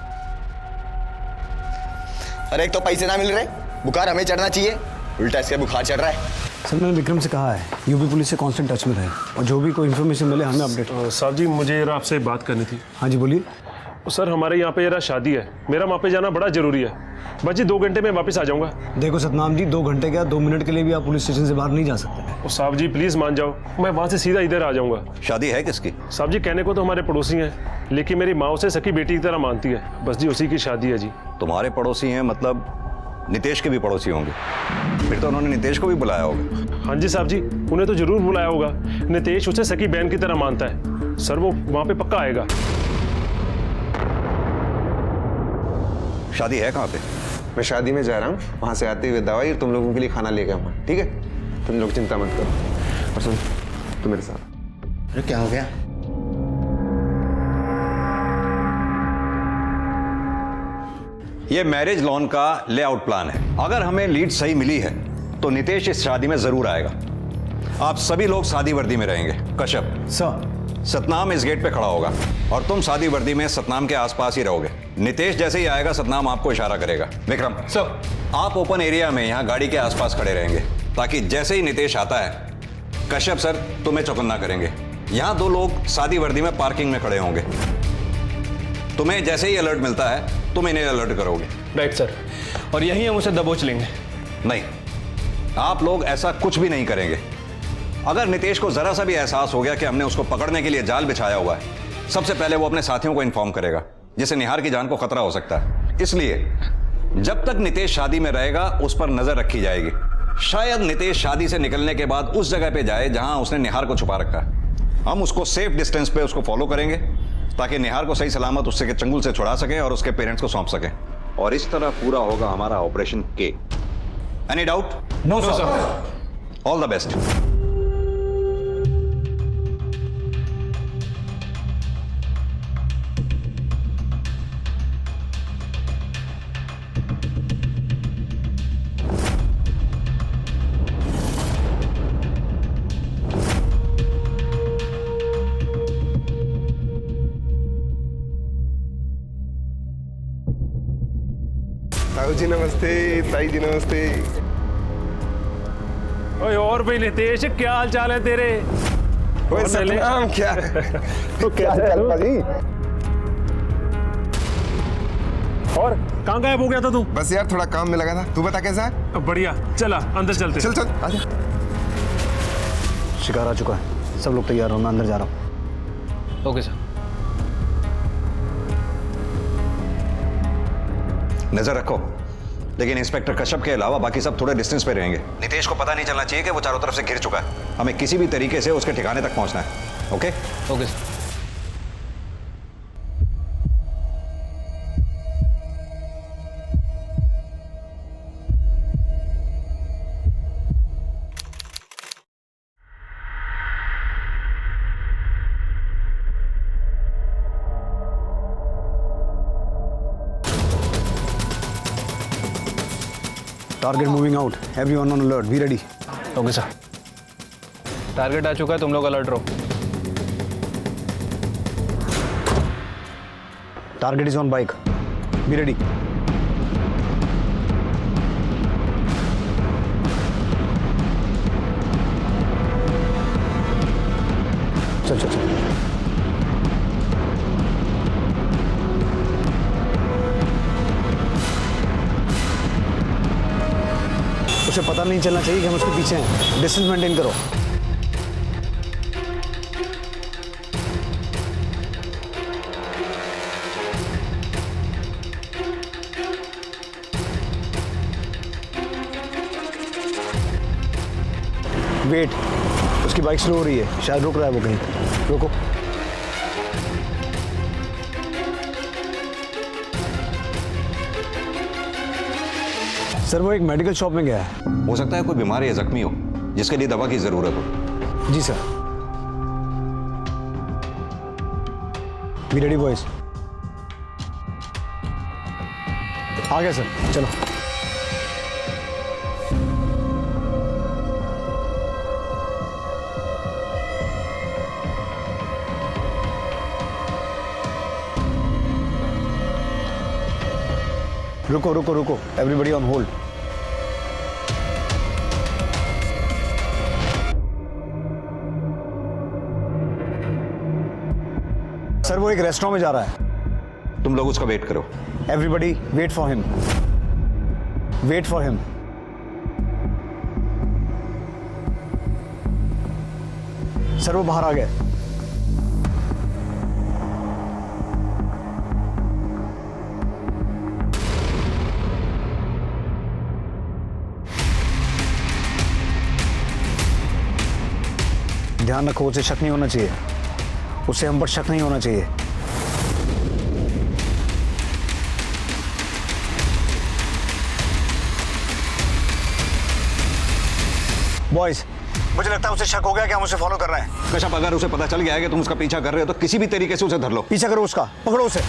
अरे एक तो पैसे ना मिल रहे, बुखार हमें चढ़ना चाहिए, उल्टा इसके बुखार चढ़ रहा है। सर मैंने विक्रम से कहा है यूपी पुलिस से कांस्टेंट टच में रहे, और जो भी कोई इन्फॉर्मेशन मिले हमें अपडेट। साहब जी मुझे जरा आपसे बात करनी थी। हाँ जी बोलिए। सर हमारे यहाँ पे जरा शादी है, मेरा वहाँ पे जाना बड़ा जरूरी है। बस जी 2 घंटे में वापस आ जाऊँगा। देखो सतनाम जी, 2 घंटे क्या 2 मिनट के लिए भी आप पुलिस स्टेशन से बाहर नहीं जा सकते। साहब जी प्लीज मान जाओ, मैं वहाँ से सीधा इधर आ जाऊँगा। शादी है किसकी? साहब जी कहने को तो हमारे पड़ोसी हैं, लेकिन मेरी माँ उसे सकी बेटी की तरह मानती है। बस जी उसी की शादी है जी। तुम्हारे पड़ोसी हैं मतलब नितेश के भी पड़ोसी होंगे? फिर तो उन्होंने नितेश को भी बुलाया होगा। हाँ जी साहब जी, उन्हें तो जरूर बुलाया होगा। नितेश उसे सकी बहन की तरह मानता है। सर वो वहाँ पे पक्का आएगा। शादी है कहाँ पे? मैं शादी में जा रहा हूँ, वहाँ से आते हुए दवाई और तुम लोगों के लिए खाना लेके आऊँगा, ठीक है? तुम लोग चिंता मत करो। और सुन, तू मेरे साथ। अरे क्या हो गया? ये मैरिज लॉन का लेआउट प्लान है। अगर हमें लीड सही मिली है तो नितेश इस शादी में जरूर आएगा। आप सभी लोग सादी वर्दी में रहेंगे। कश्यप सर, सतनाम इस गेट पे खड़ा होगा और तुम सादी वर्दी में सतनाम के आसपास ही रहोगे। नितेश जैसे ही आएगा सतनाम आपको इशारा करेगा। विक्रम सर, आप ओपन एरिया में यहाँ गाड़ी के आसपास खड़े रहेंगे, ताकि जैसे ही नितेश आता है कश्यप सर तुम्हें चौकन्ना करेंगे। यहाँ 2 लोग सादी वर्दी में पार्किंग में खड़े होंगे। तुम्हें जैसे ही अलर्ट मिलता है तुम इन्हें अलर्ट करोगे। राइट सर, और यहीं हम उसे दबोच लेंगे। नहीं, आप लोग ऐसा कुछ भी नहीं करेंगे। अगर नितेश को जरा सा भी एहसास हो गया कि हमने उसको पकड़ने के लिए जाल बिछाया हुआ है, सबसे पहले वो अपने साथियों को इन्फॉर्म करेगा, जिससे निहार की जान को खतरा हो सकता है। इसलिए जब तक नितेश शादी में रहेगा उस पर नजर रखी जाएगी। शायद नितेश शादी से निकलने के बाद उस जगह पे जाए जहां उसने निहार को छुपा रखा है। हम उसको सेफ डिस्टेंस पे उसको फॉलो करेंगे ताकि निहार को सही सलामत उससे के चंगुल से छुड़ा सके और उसके पेरेंट्स को सौंप सके। और इस तरह पूरा होगा हमारा ऑपरेशन के। Any doubt? No sir. All the best. ताऊ जी नमस्ते, ताई जी नमस्ते। ओए और भाई नितेश, क्या हाल चाल है तेरे? ओए सतनाम, क्या तो क्या हाल चाल भाजी? और कहाँ गायब हो गया था तू? बस यार थोड़ा काम में लगा था। तू बता कैसा है? बढ़िया, चला अंदर चलते। चल चल आजा। शिकार आ चुका है, सब लोग तैयार हो, मैं अंदर जा रहा हूँ। Okay sir. नजर रखो, लेकिन इंस्पेक्टर कश्यप के अलावा बाकी सब थोड़े डिस्टेंस पे रहेंगे। नितेश को पता नहीं चलना चाहिए कि वो चारों तरफ से घिर चुका है। हमें किसी भी तरीके से उसके ठिकाने तक पहुंचना है। Okay? Okay sir. Target moving out, everyone on alert, be ready. Okay sir. Target आ चुका है, तुम लोग अलर्ट रहो। Target is on bike, be ready. चल चल चल। उसे पता नहीं चलना चाहिए कि हम उसके पीछे हैं। डिस्टेंस मेंटेन करो। वेट, उसकी बाइक स्लो हो रही है, शायद रुक रहा है वो कहीं। रुको। सर वो एक मेडिकल शॉप में गया है। हो सकता है कोई बीमार या जख्मी हो जिसके लिए दवा की जरूरत हो। जी सर। Be ready boys. आ गया सर, चलो। रुको रुको रुको, एवरीबडी ऑन होल्ड। सर वो एक रेस्टोरेंट में जा रहा है। तुम लोग उसका वेट करो। Everybody wait for him, wait for him. Sir वो बाहर आ गए। ध्यान रखो, उसे शक नहीं होना चाहिए, उसे हम पर शक नहीं होना चाहिए। बॉयज, मुझे लगता है उसे शक हो गया कि हम उसे फॉलो कर रहे हैं। कश्यप, अगर उसे पता चल गया है कि तुम उसका पीछा कर रहे हो तो किसी भी तरीके से उसे धर लो। पीछा करो उसका, पकड़ो उसे।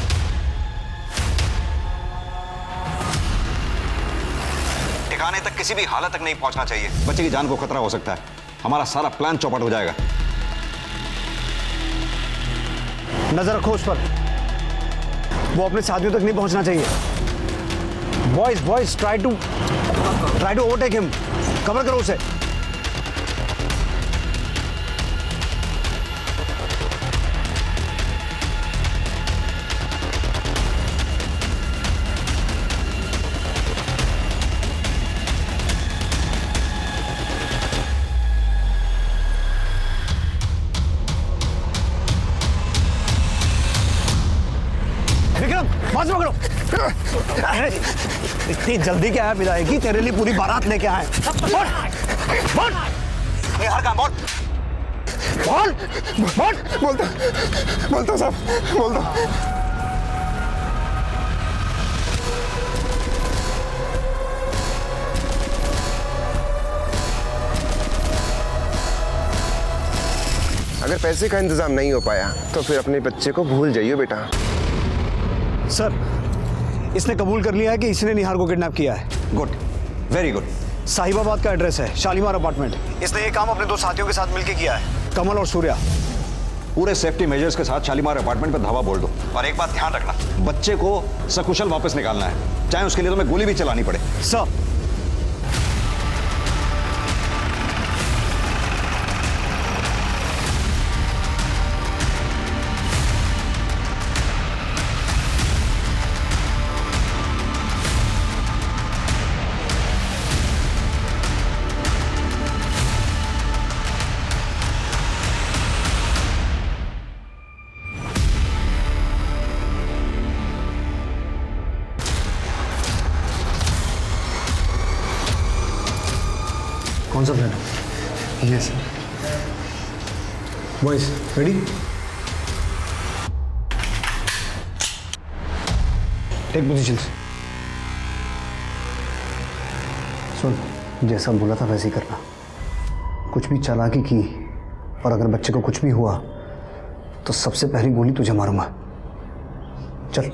ठिकाने तक किसी भी हालत तक नहीं पहुंचना चाहिए। बच्चे की जान को खतरा हो सकता है। हमारा सारा प्लान चौपट हो जाएगा। नजर रखो उस पर, वो अपने साथियों तक नहीं पहुंचना चाहिए। Boys boys, try to overtake him. Cover करो उसे। विक्रम, बाजू पकड़ो। इतनी जल्दी क्या है विदाई, तेरे लिए पूरी बारात लेके आए। निहार कहाँ? बोल। बोल बोल बोलता बोलता साहब बोलता। अगर पैसे का इंतजाम नहीं हो पाया तो फिर अपने बच्चे को भूल जाइए बेटा। सर, इसने कबूल कर लिया है कि इसने निहार को किडनैप किया है। Good, very good. साहिबाबाद का एड्रेस है, शालीमार अपार्टमेंट। इसने ये काम अपने 2 साथियों के साथ मिलकर किया है, कमल और सूर्या। पूरे सेफ्टी मेजर्स के साथ शालीमार अपार्टमेंट पर धावा बोल दो। और एक बात ध्यान रखना, बच्चे को सकुशल वापस निकालना है, चाहे उसके लिए तुम्हें गोली भी चलानी पड़े। सर, कौन सा flat? Yes boys, ready? Take positions. सुन, जैसा बोला था वैसे ही करना। कुछ भी चालाकी की और अगर बच्चे को कुछ भी हुआ तो सबसे पहली गोली तुझे मारूंगा। चल।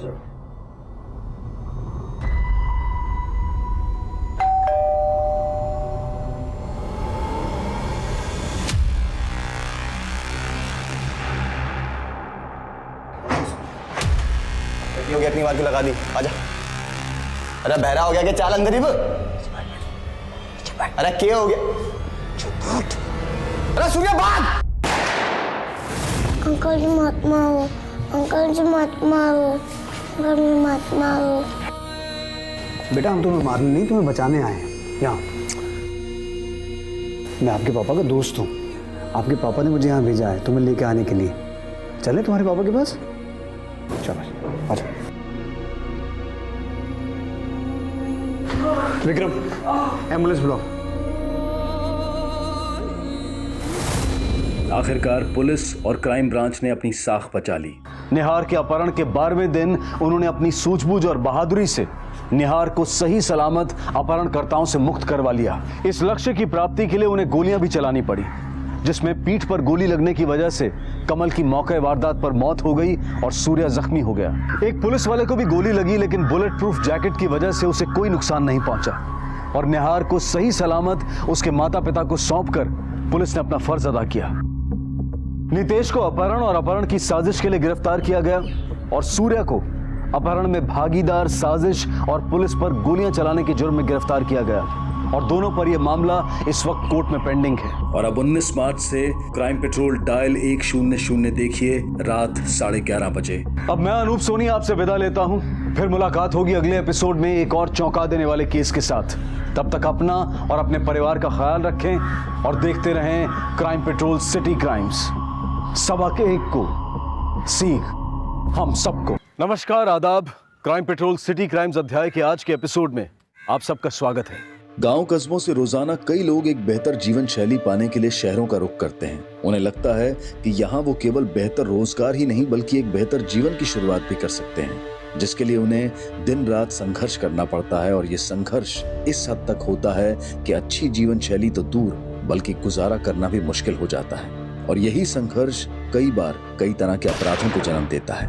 हो गया, इतनी बार क्यों लगा दी? आजा। अरे बहरा हो गया कि चाल अंदर ही वो? अरे क्या हो गया? अरे सूर्या बात! अंकल जी मत मारो, अंकल जी मत मारो, अंकल जी मत मारो। बेटा, हम तुम्हें मारने नहीं, तुम्हें बचाने आए हैं यहाँ। मैं आपके पापा का दोस्त हूँ। आपके पापा ने मुझे यहाँ भेजा है तुम्हें लेके आने के लिए। चले तुम्हारे पापा के पास? चलो आजा। विक्रम, एम्बुलेंस बुलाओ। आखिरकार पुलिस और क्राइम ब्रांच ने अपनी साख बचा ली। निहार के अपहरण के 12वें दिन उन्होंने अपनी सूझबूझ और बहादुरी से निहार को सही सलामत अपहरणकर्ताओं से मुक्त करवा लिया। इस लक्ष्य की प्राप्ति के लिए उन्हें गोलियां भी चलानी पड़ी, जिसमें पीठ पर गोली लगने की वजह से कमल की मौके वारदात पर मौत हो गई और सूर्या जख्मी हो गया। एक पुलिस वाले को भी गोली लगी, लेकिन बुलेट प्रूफ जैकेट की वजह से उसे कोई नुकसान नहीं पहुंचा और निहार को सही सलामत उसके माता पिता को सौंपकर पुलिस ने अपना फर्ज अदा किया। नितेश को अपहरण और अपहरण की साजिश के लिए गिरफ्तार किया गया और सूर्या को अपहरण में भागीदार, साजिश और पुलिस पर गोलियां चलाने के जुर्म में गिरफ्तार किया गया और दोनों पर यह मामला इस वक्त कोर्ट में पेंडिंग है। और अब 19 मार्च से क्राइम पेट्रोल डायल 100 देखिए रात 11:30 बजे। अब मैं अनूप सोनी आपसे विदा लेता हूं। फिर मुलाकात होगी अगले एपिसोड में एक और चौंका देने वाले केस के साथ। तब तक अपना और अपने परिवार का ख्याल रखें और देखते रहें क्राइम पेट्रोल सिटी क्राइम्स। सबक एक को, सीख हम सबको। नमस्कार, आदाब। क्राइम पेट्रोल सिटी क्राइम्स अध्याय के आज के एपिसोड में आप सबका स्वागत है। गांव कस्बों से रोजाना कई लोग एक बेहतर जीवन शैली पाने के लिए शहरों का रुख करते हैं। उन्हें लगता है कि यहाँ वो केवल बेहतर रोजगार ही नहीं बल्कि एक बेहतर जीवन की शुरुआत भी कर सकते हैं, जिसके लिए उन्हें दिन रात संघर्ष करना पड़ता है। और ये संघर्ष इस हद तक होता है कि अच्छी जीवन शैली तो दूर बल्कि गुजारा करना भी मुश्किल हो जाता है। और यही संघर्ष कई बार कई तरह के अपराधों को जन्म देता है।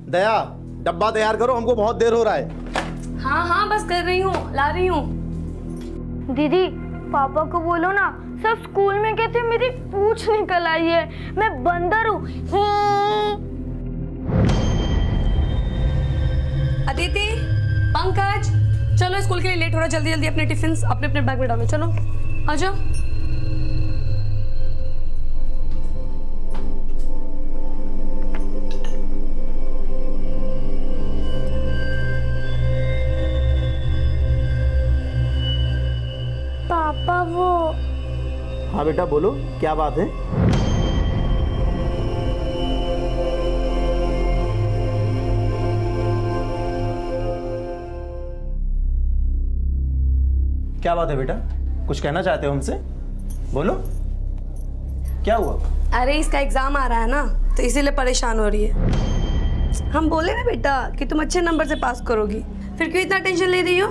दया, डब्बा तैयार करो, हमको बहुत देर हो रहा है। हाँ हाँ बस कर रही हूँ, ला रही हूँ। दीदी, पापा को बोलो ना, सब स्कूल में कहते मेरी पूंछ निकल आई है, मैं बंदर हूँ। अदिति, पंकज, चलो स्कूल के लिए लेट हो रहा है, जल्दी जल्दी अपने टिफिन अपने अपने बैग में डालो। चलो आ जाओ। पापा वो। हाँ बेटा बोलो, क्या बात है? क्या बात है बेटा, कुछ कहना चाहते हो हमसे? बोलो, क्या हुआ? अरे इसका एग्जाम आ रहा है ना, तो इसीलिए परेशान हो रही है। हम बोले ना बेटा कि तुम अच्छे नंबर से पास करोगी, फिर क्यों इतना टेंशन ले रही हो?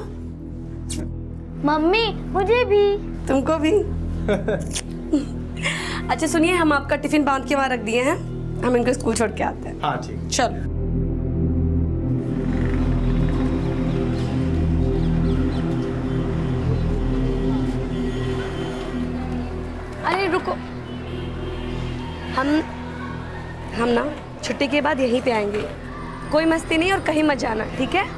मम्मी मुझे भी। तुमको भी। अच्छा सुनिए, हम आपका टिफिन बांध के वहाँ रख दिए हैं, हम इनको स्कूल छोड़ के आते हैं। हाँ ठीक। चलो। अरे रुको, हम ना छुट्टी के बाद यहीं पे आएंगे। कोई मस्ती नहीं और कहीं मत जाना, ठीक है?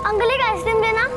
अंकल एक आइसक्रीम देना।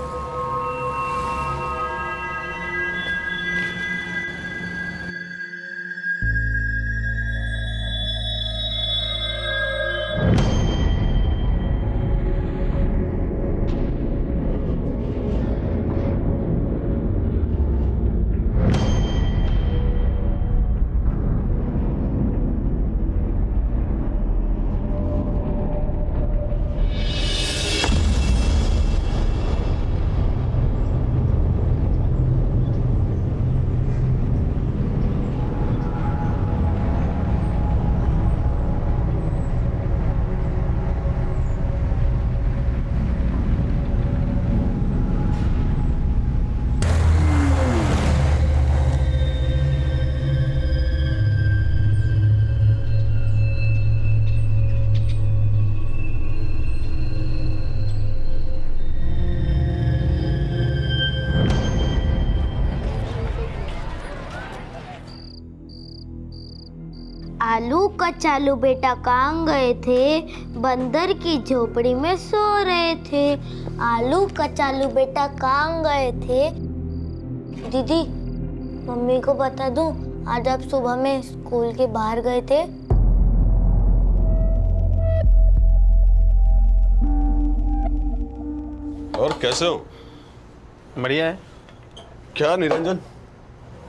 आलू कचालू बेटा कहाँ गए थे? बंदर की झोपड़ी में सो रहे थे। आलू कचालू बेटा कहाँ गए थे? दीदी मम्मी को बता दूं, आज आप सुबह में स्कूल के बाहर गए थे। और कैसे हो? बढ़िया है। क्या निरंजन,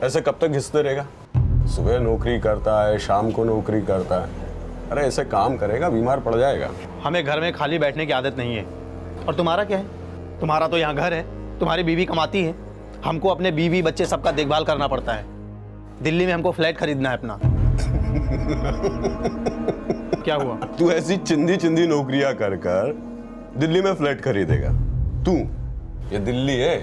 ऐसे कब तक घिसते रहेगा? सुबह नौकरी करता है, शाम को नौकरी करता है। अरे ऐसे काम करेगा बीमार पड़ जाएगा। हमें घर में खाली बैठने की आदत नहीं है। और तुम्हारा क्या है? तुम्हारा तो यहाँ घर है, तुम्हारी बीवी कमाती है, हमको अपने बीवी बच्चे सबका देखभाल करना पड़ता है। दिल्ली में हमको फ्लैट खरीदना है अपना। क्या हुआ? तू ऐसी चिंदी चिंदी नौकरियां कर कर दिल्ली में फ्लैट खरीदेगा? तू, ये दिल्ली है,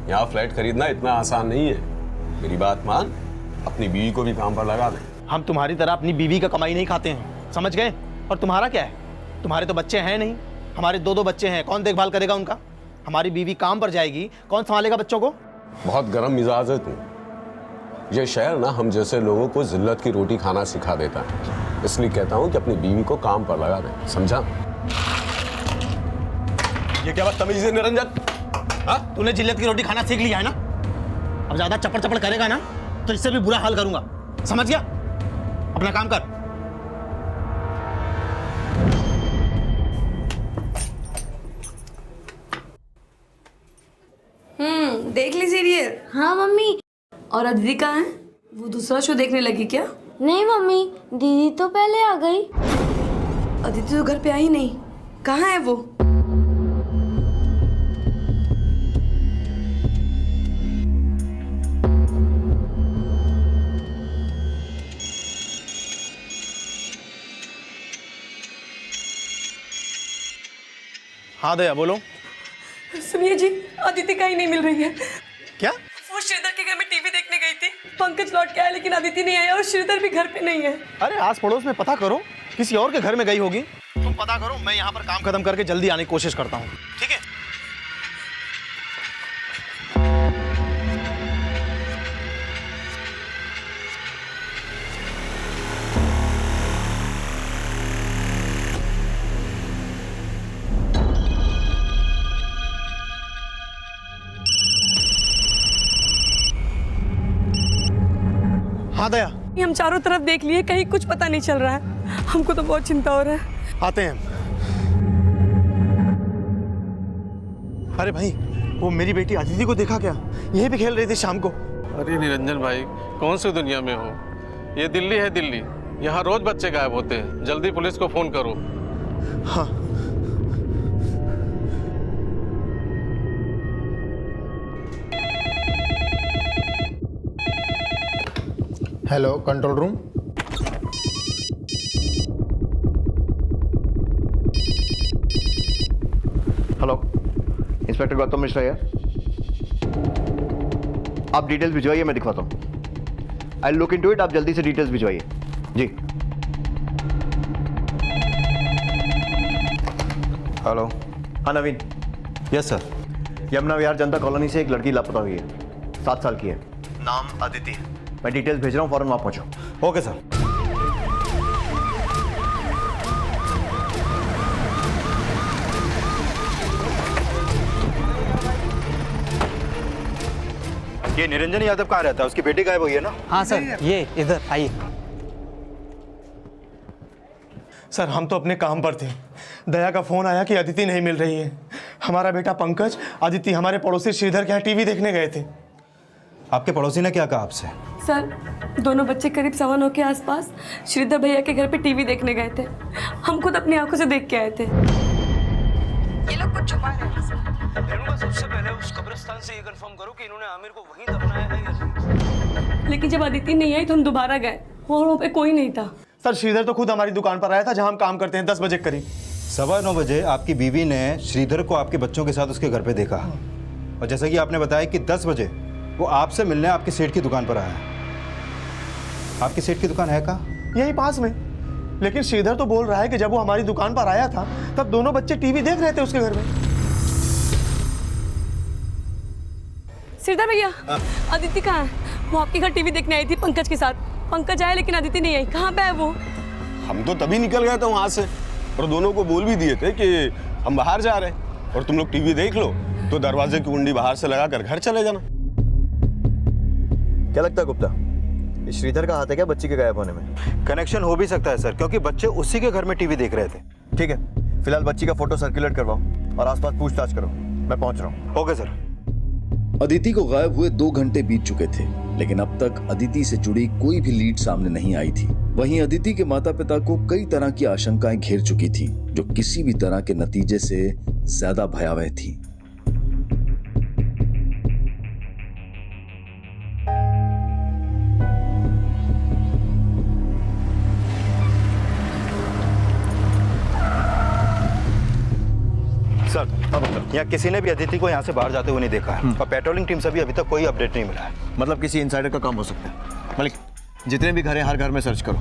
यहाँ फ्लैट खरीदना इतना आसान नहीं है। मेरी बात मान, अपनी बीवी को भी काम पर लगा दे। हम तुम्हारी तरह अपनी बीवी का कमाई नहीं खाते हैं, समझ गए? और तुम्हारा क्या है? तुम्हारे तो बच्चे हैं नहीं, हमारे दो बच्चे हैं, कौन देखभाल करेगा उनका? हमारी बीवी काम पर जाएगी, कौन संभालेगा बच्चों को? बहुत गर्म मिजाज है तू। ये शहर ना हम जैसे लोगों को जिल्लत की रोटी खाना सिखा देता है, इसलिए कहता हूँ कि अपनी बीवी को काम पर लगा दे, समझा? ये क्या बात तमीज है निरंजन? हाँ, तूने जिल्लत की रोटी खाना सीख लिया है ना? अब ज्यादा चपड़ चपड़ करेगा ना तो इससे भी बुरा हाल करूंगा, समझ गया? अपना काम कर। देख ली सीरियल? हाँ मम्मी। और अदिति कहाँ है? वो दूसरा शो देखने लगी क्या? नहीं मम्मी, दीदी तो पहले आ गई। अदिति तो घर पे आई नहीं, कहाँ है वो? हाँ दया बोलो। सुनिए जी, अदिति कहीं नहीं मिल रही है। क्या? वो श्रीधर के घर में टीवी देखने गई थी, पंकज लौट के आया लेकिन अदिति नहीं आई और श्रीधर भी घर पे नहीं है। अरे आस पड़ोस में पता करो, किसी और के घर में गई होगी। तुम पता करो, मैं यहाँ पर काम खत्म करके जल्दी आने की कोशिश करता हूँ, ठीक है? हाँ दया, हम चारों तरफ देख लिए, कहीं कुछ पता नहीं चल रहा है। हमको तो बहुत चिंता हो रहा है। आते हैं। अरे भाई, वो मेरी बेटी अदिति को देखा क्या? यहीं पे खेल रही थी शाम को। अरे निरंजन भाई, कौन सी दुनिया में हो? ये दिल्ली है दिल्ली, यहाँ रोज बच्चे गायब होते हैं। जल्दी पुलिस को फोन करो। हाँ। Hello, control room. Hello, inspector Gautam Mishra है। आप डिटेल्स भिजवाइए, मैं दिखवाता हूँ। आई लुक इनटू इट, आप जल्दी से डिटेल्स भिजवाइए। जी। हेलो। हाँ Naveen. Yes sir. Yamuna Vihar Janta colony से एक लड़की लापता हुई है, 7 साल की है, नाम अदिति है। मैं डिटेल्स भेज रहा हूँ, फौरन वहाँ पहुँचो। Okay sir. ये निरंजन यादव कहाँ रहता है? उसकी बेटी गायब हुई है ना? हाँ सर, ये इधर आइए। सर, हम तो अपने काम पर थे। दया का फोन आया कि अदिति नहीं मिल रही है। हमारा बेटा पंकज, अदिति हमारे पड़ोसी श्रीधर के यहाँ टीवी देखने गए थे। आपके पड़ोसी ने क्या कहा आपसे? सर, दोनों बच्चे करीब 9:15 के आसपास श्रीधर भैया के घर पे टीवी देखने गए थे। हम खुद अपनी आंखों से देख के आए थे। ये लोग कुछ छुपा रहे हैं। रेणुका, सबसे पहले उस कब्रिस्तान से ये कंफर्म करो कि इन्होंने आमिर को वहीं दफनाया है या नहीं। लेकिन जब अदिति नहीं आई तो हम दोबारा गए और वहाँ पे कोई नहीं था। सर, श्रीधर तो खुद हमारी दुकान पर आया था जहाँ हम काम करते हैं, 10 बजे करीब। 9:15 बजे आपकी बीवी ने श्रीधर को आपके बच्चों के साथ उसके घर पे देखा, और जैसा कि आपने बताया कि 10 बजे वो आपसे मिलने आपके सेठ की दुकान पर आया। आपकी सेठ की दुकान है कहाँ? यही पास में। लेकिन श्रीधर तो बोल रहा है कि जब वो हमारी दुकान पर आया था तब दोनों बच्चे टीवी देख रहे थे उसके घर में। श्रीधर भैया, अदिति कहाँ है? वो आपके घर टीवी देखने आई थी पंकज के साथ। पंकज आया लेकिन अदिति नहीं आई। कहाँ पे है वो? हम तो तभी निकल गए थे वहां से, और दोनों को बोल भी दिए थे कि हम बाहर जा रहे हैं और तुम लोग टीवी देख लो, तो दरवाजे की कुंडी बाहर से लगाकर घर चले जाना। क्या लगता है गुप्ता, श्रीधर का हाथ है क्या बच्ची के गायब होने में? कनेक्शन हो भी सकता है सर, क्योंकि बच्चे उसी के घर में टीवी देख रहे थे। ठीक है, फिलहाल बच्ची का फोटो सर्कुलेट करवाओ और आसपास पूछताछ करो। मैं पहुंच रहा हूँ। Okay sir. अदिति को गायब हुए 2 घंटे बीत चुके थे, लेकिन अब तक अदिति से जुड़ी कोई भी लीड सामने नहीं आई थी। वहीं अदिति के माता पिता को कई तरह की आशंकाएं घेर चुकी थी, जो किसी भी तरह के नतीजे से ज्यादा भयावह थी। सर, यहाँ किसी ने भी अदिति को यहाँ से बाहर जाते हुए नहीं देखा है, और पेट्रोलिंग टीम से भी अभी तक कोई अपडेट नहीं मिला है। मतलब किसी इनसाइडर का काम हो सकता है। मलिक, जितने भी घर हैं हर घर में सर्च करो।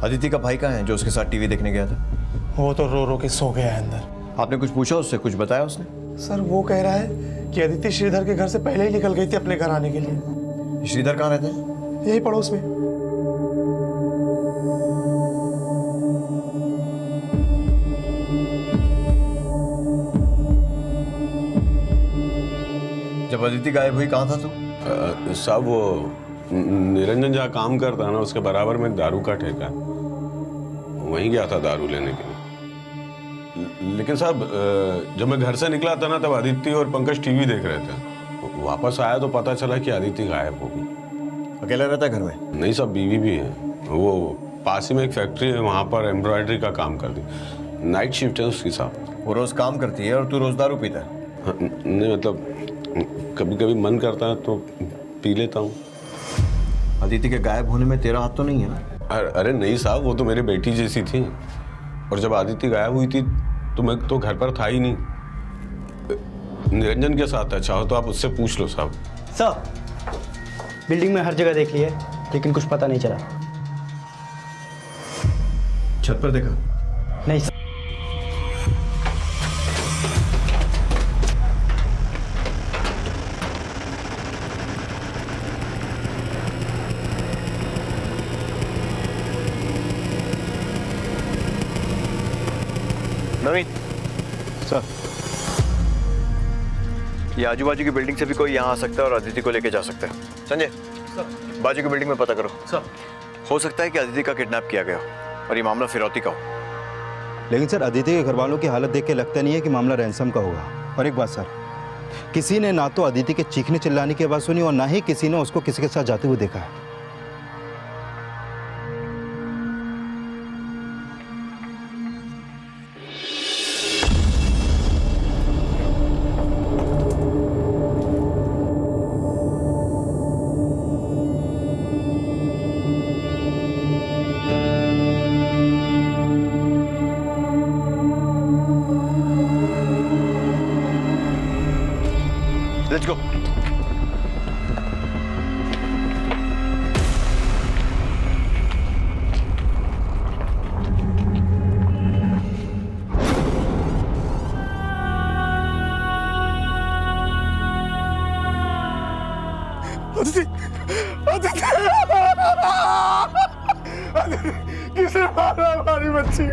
अदिति का भाई कहाँ है जो उसके साथ टीवी देखने गया था? वो तो रो रो के सो गया है अंदर। आपने कुछ पूछा उससे? कुछ बताया उसने? सर, वो कह रहा है कि अदिति श्रीधर के घर से पहले ही निकल गई थी अपने घर आने के लिए। श्रीधर कहाँ रहते हैं? यही पड़ोस में। जब अदिति गायब हुई कहाँ था तू? साहब, वो निरंजन जहाँ काम करता है ना, उसके बराबर में दारू का ठेका है, वहीं गया था दारू लेने के लिए। लेकिन साहब, जब मैं घर से निकला था ना, तब अदिति और पंकज टीवी देख रहे थे। वापस आया तो पता चला कि अदिति गायब हो गई। अकेला रहता है घर में? नहीं साहब, बीवी भी है। वो पास ही में एक फैक्ट्री है, वहाँ पर एम्ब्रॉयडरी का काम करती, नाइट शिफ्ट है उसकी साहब। वो रोज काम करती है और तू रोज दारू पीता है? नहीं, मतलब कभी कभी मन करता है तो पी लेता हूँ। अदिति के गायब होने में तेरा हाथ तो नहीं है ना? अरे नहीं साहब, वो तो मेरी बेटी जैसी थी, और जब अदिति गायब हुई थी तो मैं तो घर पर था ही नहीं। निरंजन के साथ था, चाहो तो आप उससे पूछ लो साहब। सर, बिल्डिंग में हर जगह देख लिया लेकिन कुछ पता नहीं चला। छत पर देखा? नहीं सर। नवीन सर, ये आजू बाजू की बिल्डिंग से भी कोई यहाँ आ सकता है और अदिति को लेके जा सकता है। संजय सर, बाजू की बिल्डिंग में पता करो सर। हो सकता है कि अदिति का किडनैप किया गया हो और ये मामला फिरौती का हो। लेकिन सर अदिति के घर वालों की हालत देख के लगता नहीं है कि मामला रैंसम का होगा। और एक बात सर, किसी ने ना तो अदिति के चीखने चिल्लाने की आवाज़ सुनी और ना ही किसी ने उसको किसी के साथ जाते हुए देखा है। Let's go. किसने मारा हमारी बच्ची?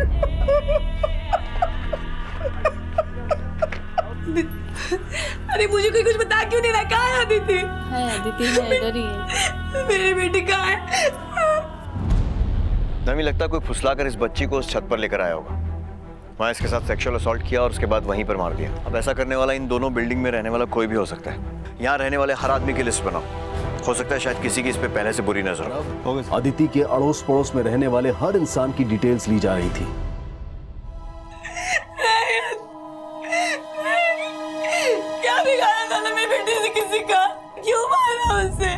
अरे मुझे कोई कुछ बता क्यों नहीं रहा? कहाँ है अदिति? है अदिति, है इधर ही है। मेरी बेटी कहाँ है? नवीन लगता है कोई फुसलाकर इस बच्ची को उस छत पर लेकर आया होगा। वहाँ इसके साथ सेक्सुअल असॉल्ट किया और उसके बाद वहीं पर मार दिया। अब ऐसा करने वाला इन दोनों बिल्डिंग में रहने वाला कोई भी हो सकता है। यहाँ रहने वाले हर आदमी की लिस्ट बनाओ। हो सकता है शायद किसी की इस पे पहले से बुरी नजर हो। अदिति के अड़ोस पड़ोस में रहने वाले हर इंसान की डिटेल्स ली जा रही थी। क्या बिगाड़ा था ना मेरी बेटी से किसी का? क्यों मारा उसे?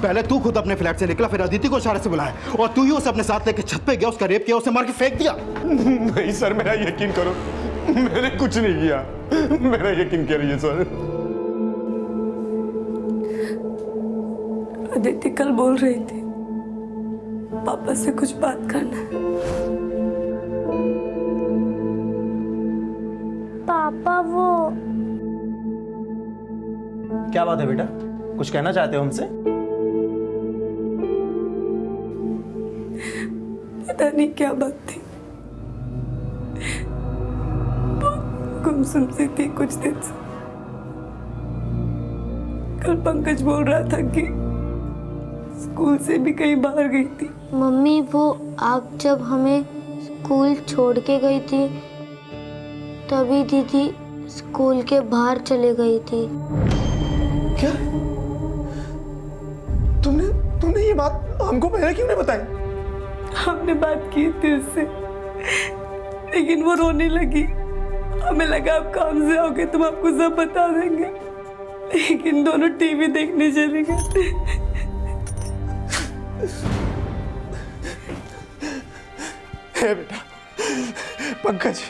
पहले तू खुद अपने फ्लैट से निकला, फिर अदिति को इशारे से बुलाया और तू ही उसे अपने साथ लेके छत पे गया, उसका रेप किया, उसे मार के फेंक दिया। नहीं सर, मेरा यकीन करो, मैंने कुछ नहीं किया। मेरा यकीन करिए सर। अदिति कल बोल रही थी पापा से कुछ बात करना है। पापा वो क्या बात है बेटा? कुछ कहना चाहते हो हमसे? पता नहीं क्या बात थी, गुमसुम सी थी कुछ दिन से। कल पंकज बोल रहा था कि स्कूल से भी कहीं बाहर गई थी। मम्मी वो आप जब हमें स्कूल छोड़ के गई थी तभी दीदी स्कूल के बाहर चले गई थी। क्या? तुमने ये बात हमको पहले क्यों नहीं बताई? हमने बात की थी उससे, लेकिन वो रोने लगी। हमें लगा आप काम से आओगे तो हम आपको सब बता देंगे, लेकिन दोनों टीवी देखने चले गए। है बेटा पंकज,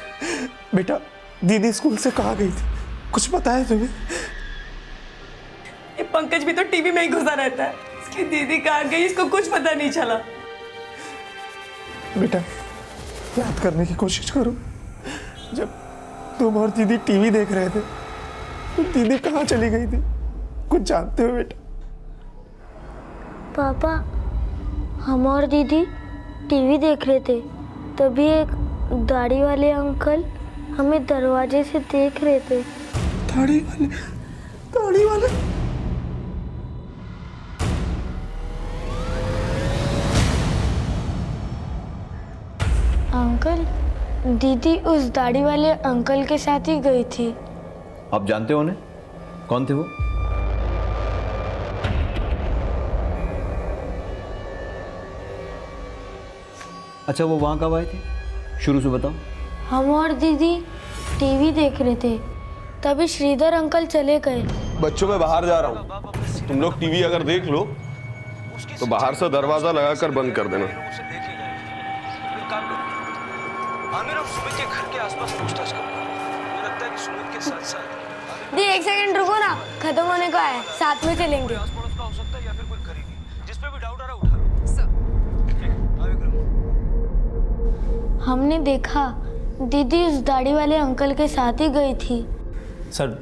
बेटा दीदी स्कूल से कहाँ गई थी? कुछ पता है तुम्हें? ये पंकज भी तो टीवी में ही घुसा रहता है। इसकी दीदी कहाँ गई इसको कुछ पता नहीं चला। बेटा याद करने की कोशिश करो, जब तुम और दीदी टीवी देख रहे थे तो दीदी कहाँ चली गई थी? कुछ जानते हो बेटा? पापा हम और दीदी टीवी देख रहे थे, तभी एक दाढ़ी वाले अंकल हमें दरवाजे से देख रहे थे। दाढ़ी वाले? अंकल, दीदी उस दाढ़ी वाले अंकल के साथ ही गई थी। आप जानते हो उन्हें? कौन थे वो? अच्छा, वो वहां कब आए थे? शुरू से बताओ। हम और दीदी टीवी देख रहे थे, तभी श्रीधर अंकल चले गए। बच्चों मैं बाहर जा रहा हूँ, तुम लोग टीवी अगर देख लो तो बाहर से दरवाजा लगाकर बंद कर देना। सुमित के घर के आसपास पूछताछ करो। मुझे लगता है कि सुमित के साथ दी एक सेकंड रुको ना, खत्म होने को है, साथ में चलेंगे। सकता है या फिर कोई करीबी। जिस पे भी डाउट आ रहा है उठा लो। सर हमने देखा दीदी उस दाढ़ी वाले अंकल के साथ ही गई थी। सर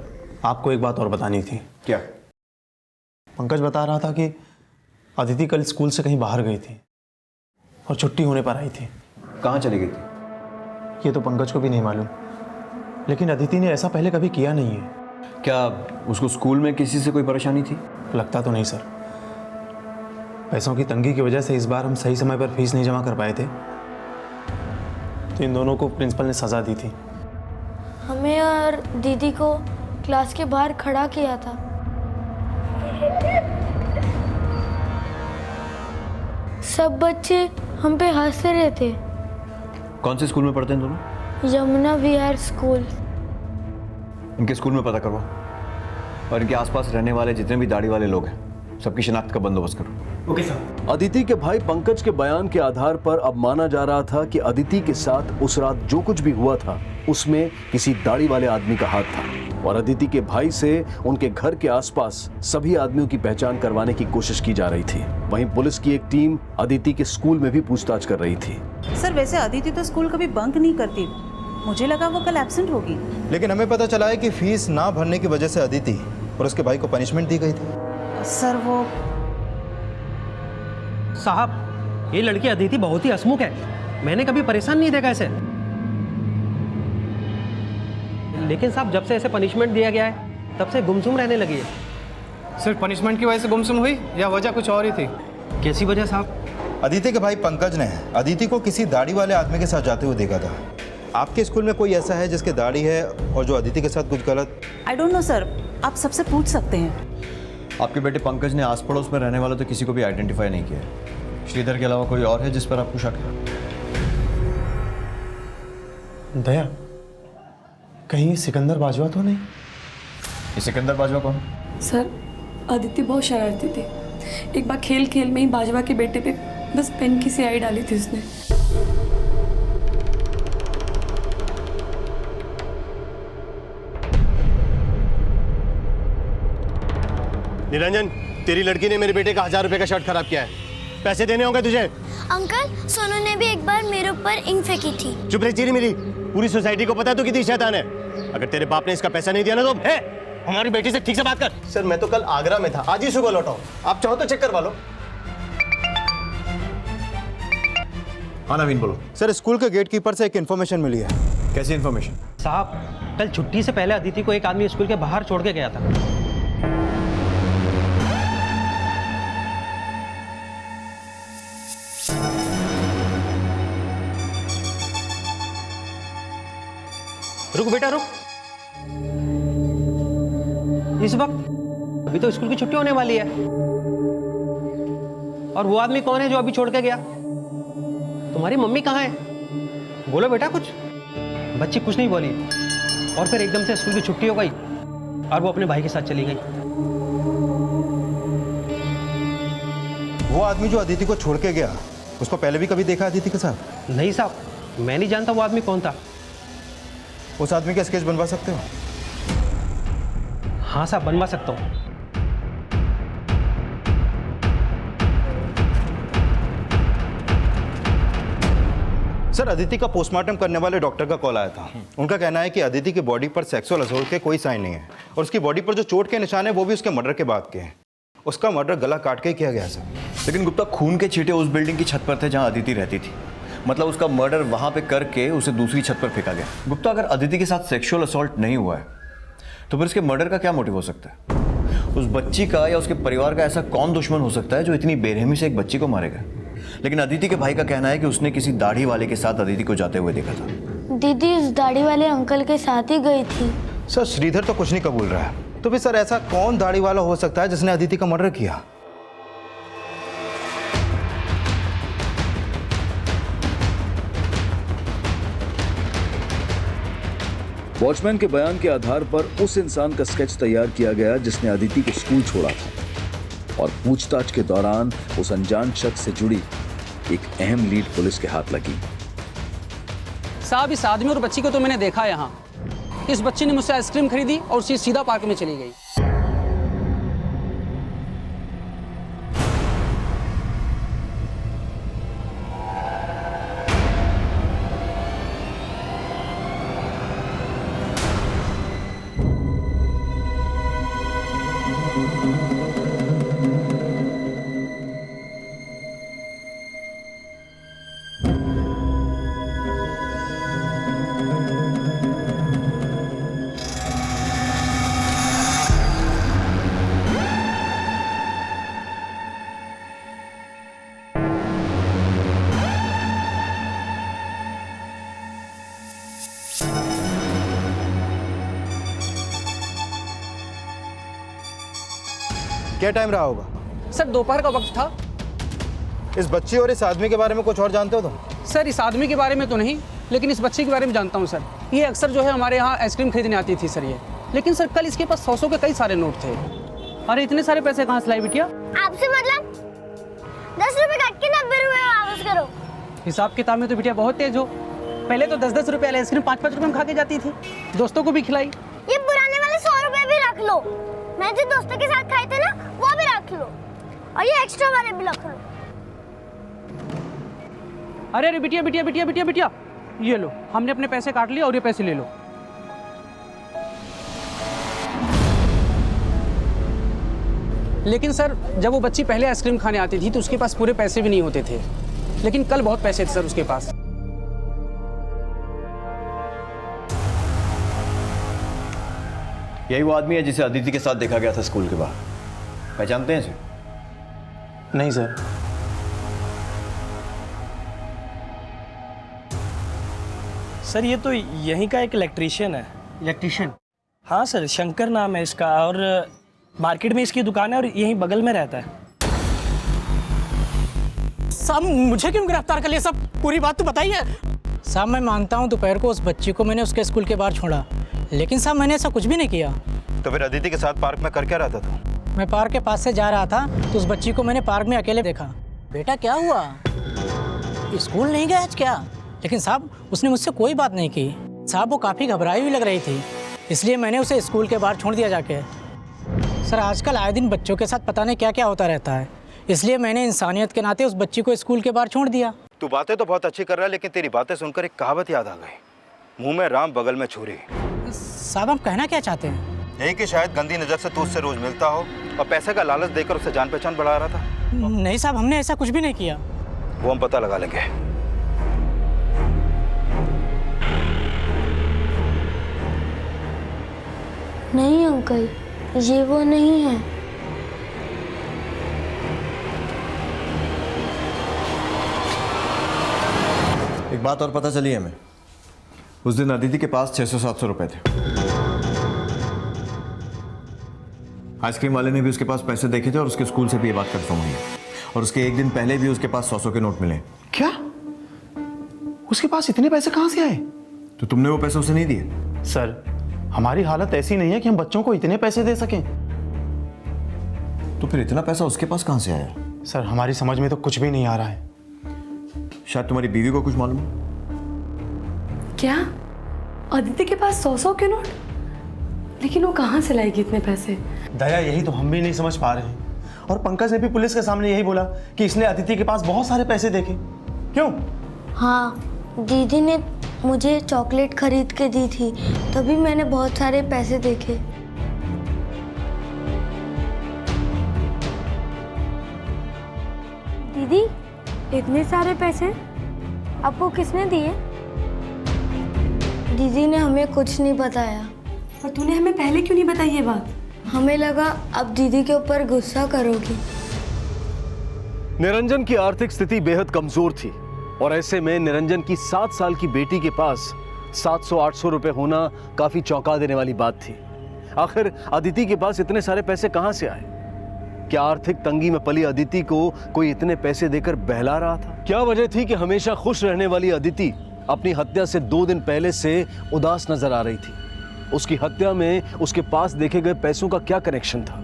आपको एक बात और बतानी थी। क्या? पंकज बता रहा था कि अदिति कल स्कूल से कहीं बाहर गई थी और छुट्टी होने पर आई थी। कहाँ चली गई थी? ये तो पंकज को भी नहीं मालूम, लेकिन अदिति ने ऐसा पहले कभी किया नहीं है। क्या उसको स्कूल में किसी से कोई परेशानी थी? लगता तो नहीं सर। पैसों की तंगी की वजह से इस बार हम सही समय पर फीस नहीं जमा कर पाए थे, तो इन दोनों को प्रिंसिपल ने सजा दी थी। हमें और दीदी को क्लास के बाहर खड़ा किया था। सब बच्चे हम पे हंस रहे थे। कौन से स्कूल में पढ़ते हैं दोनों? यमुना विहार स्कूल। इनके स्कूल में पता करवाओ और इनके आसपास रहने वाले जितने भी दाढ़ी वाले लोग हैं सबकी शिनाख्त का बंदोबस्त करो। Okay sir. अदिति के भाई पंकज के बयान के आधार पर अब माना जा रहा था कि अदिति के साथ उस रात जो कुछ भी हुआ था उसमें किसी दाढ़ी वाले आदमी का हाथ था और अदिति के भाई से उनके घर के आसपास सभी आदमियों की पहचान करवाने की कोशिश की जा रही थी। वहीं पुलिस की एक टीम अदिति के स्कूल में भी पूछताछ कर रही थी। सर वैसे अदिति तो स्कूल कभी बंक नहीं करती, मुझे लगा वो कल एब्सेंट होगी। लेकिन हमें पता चला है कि फीस ना भरने की वजह से अदिति और उसके भाई को पनिशमेंट दी गई थी। सर वो साहब, ये लड़की अदिति बहुत ही हंसमुख है, मैंने कभी परेशान नहीं देखा इसे। लेकिन साहब जब से ऐसे पनिशमेंट दिया गया है तब से गुमसुम रहने लगी है। सिर्फ पनिशमेंट की वजह से गुमसुम हुई या वजह कुछ और ही थी? कैसी वजह साहब? अदिति के भाई पंकज ने अदिति को किसी दाढ़ी वाले आदमी के साथ जाते हुए देखा था। आपके स्कूल में कोई ऐसा है जिसके दाढ़ी है और जो अदिति के साथ कुछ गलत? आई डोंट नो सर, आप सबसे पूछ सकते हैं। आपके बेटे पंकज ने आस पड़ोस में रहने वालों तो किसी को भी आइडेंटिफाई नहीं किया। श्रीधर के अलावा कोई और है जिस पर आपको शक है? दया, कहीं ये सिकंदर बाजवा तो नहीं? ये सिकंदर बाजवा कौन? सर अदिति बहुत शरारती थी। एक बार खेल खेल में ही बाजवा के बेटे पे बस पेन की स्याही डाली थी उसने। निरंजन, तेरी लड़की ने मेरे बेटे का 1000 रुपए का शर्ट खराब किया है, पैसे देने होंगे तुझे। अंकल सोनू ने भी एक बार मेरे ऊपर इंक फेंकी थी। चुप रह चीरी मेरी, पूरी सोसाइटी को पता है तू कितनी शैतान है। अगर तेरे बाप ने इसका पैसा नहीं दिया ना तो हमारी बेटी से ठीक से बात कर। सर मैं तो कल आगरा में था, आज ही सुबह लौटा हूं, आप चाहो तो चेक करवा लो। हाँ नवीन बोलो। सर स्कूल के गेट कीपर से एक इन्फॉर्मेशन मिली है। कैसी इन्फॉर्मेशन? साहब कल छुट्टी से पहले अदिति को एक आदमी स्कूल के बाहर छोड़ के गया था। रुक बेटा रुक, इस वक्त अभी तो स्कूल की छुट्टी होने वाली है। और वो आदमी कौन है जो अभी छोड़ के गया? तुम्हारी मम्मी कहाँ है? बोलो बेटा कुछ। बच्ची कुछ नहीं बोली और फिर एकदम से स्कूल की छुट्टी हो गई और वो अपने भाई के साथ चली गई। वो आदमी जो अदिति को छोड़ के गया, उसको पहले भी कभी देखा अदिति के साथ? नहीं साहब, मैं नहीं जानता वो आदमी कौन था। उस आदमी का स्केच बनवा सकते हो? हाँ साहब बनवा सकता हूँ। सर अदिति का पोस्टमार्टम करने वाले डॉक्टर का कॉल आया था। उनका कहना है कि अदिति की बॉडी पर सेक्सुअल असॉल्ट के कोई साइन नहीं है और उसकी बॉडी पर जो चोट के निशान है वो भी उसके मर्डर के बाद के हैं। उसका मर्डर गला काट के किया गया सर। लेकिन गुप्ता, खून के छींटे उस बिल्डिंग की छत पर थे जहां अदिति रहती थी, मतलब उसका मर्डर वहां पे करके उसे दूसरी छत पर फेंका गया। गुप्ता, अगर अदिति के साथ सेक्सुअल असॉल्ट नहीं हुआ है तो फिर इसके मर्डर का क्या मोटिव हो सकता है? उस बच्ची का या उसके परिवार का ऐसा कौन दुश्मन हो सकता है जो इतनी बेरहमी से एक बच्ची को मारेगा? लेकिन अदिति के भाई का कहना है कि उसने किसी दाढ़ी वाले के साथ अदिति को जाते हुए देखा था। दीदी उस दाढ़ी वाले अंकल के साथ ही गई थी। सर श्रीधर तो कुछ नहीं कबूल रहा है, तो फिर सर ऐसा कौन दाढ़ी वाला हो सकता है जिसने अदिति का मर्डर किया? वॉचमैन के बयान के आधार पर उस इंसान का स्केच तैयार किया गया जिसने अदिति को स्कूल छोड़ा था और पूछताछ के दौरान उस अनजान शख्स से जुड़ी एक अहम लीड पुलिस के हाथ लगी। साहब इस आदमी और बच्ची को तो मैंने देखा यहाँ। इस बच्ची ने मुझसे आइसक्रीम खरीदी और उसी सीधा पार्क में चली गई। क्या टाइम रहा होगा? सर दोपहर का वक्त था। इस बच्ची और इस आदमी के बारे में कुछ और जानते हो तुम? सर इस आदमी के बारे में तो नहीं, लेकिन इस बच्ची के बारे में जानता हूँ सर। ये अक्सर जो है हमारे यहाँ आइसक्रीम खरीदने आती थी सर ये। लेकिन सर कल इसके पास 100 के कई सारे नोट थे। अरे इतने सारे पैसे कहाँ से लाई बिटिया? आपसे मतलब 10 रुपए काट के 90 रुपए वापस करो। हिसाब किताब में तो बिटिया बहुत तेज हो। पहले तो 10-10 रुपए वाले आइसक्रीम 5-5 रुपए में खा के जाती थी, दोस्तों को भी खिलाई। ये पुराने वाले 100 रुपए भी रख लो। मैं जो दोस्तों के साथ खाए थे ना वो भी रख लो, और ये एक्स्ट्रा वाले भी रख लो। अरे अरे बिटिया बिटिया बिटिया बिटिया बिटिया, ये लो, हमने अपने पैसे काट लिए और ये पैसे ले लो। लेकिन सर जब वो बच्ची पहले आइसक्रीम खाने आती थी तो उसके पास पूरे पैसे भी नहीं होते थे, लेकिन कल बहुत पैसे थे सर उसके पास। यही वो आदमी है जिसे अदिति के साथ देखा गया था स्कूल के बाहर। पहचानते हैं इसे? नहीं सर। सर ये तो यहीं का एक इलेक्ट्रीशियन है। इलेक्ट्रीशियन? हाँ सर, शंकर नाम है इसका, और मार्केट में इसकी दुकान है और यहीं बगल में रहता है। साहब मुझे क्यों गिरफ्तार कर लिया? सब पूरी बात तो बताइए। साहब मैं मानता हूँ दोपहर को उस बच्ची को मैंने उसके स्कूल के बाहर छोड़ा, लेकिन साहब मैंने ऐसा कुछ भी नहीं किया। तो फिर अदिति के साथ पार्क में कर क्या रहा था तू? मैं पार्क के पास से जा रहा था तो उस बच्ची को मैंने पार्क में अकेले देखा। बेटा क्या हुआ, स्कूल नहीं गया आज क्या? लेकिन साहब उसने मुझसे कोई बात नहीं की। साहब वो काफ़ी घबराई हुई लग रही थी, इसलिए मैंने उसे स्कूल के बाहर छोड़ दिया जाके। सर आजकल आए दिन बच्चों के साथ पता नहीं क्या क्या होता रहता है, इसलिए मैंने इंसानियत के नाते उस बच्ची को स्कूल के बाहर छोड़ दिया। तू बातें तो बहुत अच्छी कर रहा है, लेकिन तेरी बातें सुनकर एक कहावत याद आ गई, मुंह में राम बगल में छुरी। साहब आप कहना क्या चाहते हैं? यही कि शायद गंदी नज़र से तू उससे रोज मिलता हो और पैसे का लालच देकर उससे जान पहचान बढ़ा रहा था। नहीं साहब हमने ऐसा कुछ भी नहीं किया। वो हम पता लगा लेंगे। नहीं अंकल, ये वो नहीं है। एक बात और पता चली हमें, उस दिन अदिति के पास 600-700 रुपए थे। आइसक्रीम वाले ने भी उसके पास पैसे देखे थे और उसके स्कूल से भी ये बात कंफर्म हुई है, और उसके एक दिन पहले भी उसके पास 100 के नोट मिले। क्या? उसके पास इतने पैसे कहां से आए? तो तुमने वो पैसे उसे नहीं दिए? सर हमारी हालत ऐसी नहीं है कि हम बच्चों को इतने पैसे दे सकें। तो फिर इतना पैसा उसके पास कहां से आया? सर हमारी समझ में तो कुछ भी नहीं आ रहा है। शायद तुम्हारी बीवी को कुछ मालूम है। क्या अदिति के पास 100 के नोट? लेकिन वो कहाँ से लाएगी इतने पैसे? दया यही तो हम भी नहीं समझ पा रहे हैं। और पंकज ने भी पुलिस के सामने यही बोला कि इसने अदिति के पास बहुत सारे पैसे देखे। क्यों? हाँ, दीदी ने मुझे चॉकलेट खरीद के दी थी, तभी मैंने बहुत सारे पैसे देखे। दीदी इतने सारे पैसे आपको किसने दिए? दीदी ने हमें कुछ नहीं बताया। और तूने हमें पहले क्यों नहीं बताई ये बात? हमें लगा अब दीदी के ऊपर गुस्सा करोगी। निरंजन की आर्थिक स्थिति बेहद कमजोर थी और ऐसे में निरंजन की 7 साल की बेटी के पास 700-800 रुपए होना काफी चौंका देने वाली बात थी। आखिर अदिति के पास इतने सारे पैसे कहां से आए? क्या आर्थिक तंगी में पली अदिति को कोई इतने पैसे देकर बहला रहा था? क्या वजह थी कि हमेशा खुश रहने वाली अदिति अपनी हत्या से 2 दिन पहले से उदास नजर आ रही थी? उसकी हत्या में उसके पास देखे गए पैसों का क्या कनेक्शन था?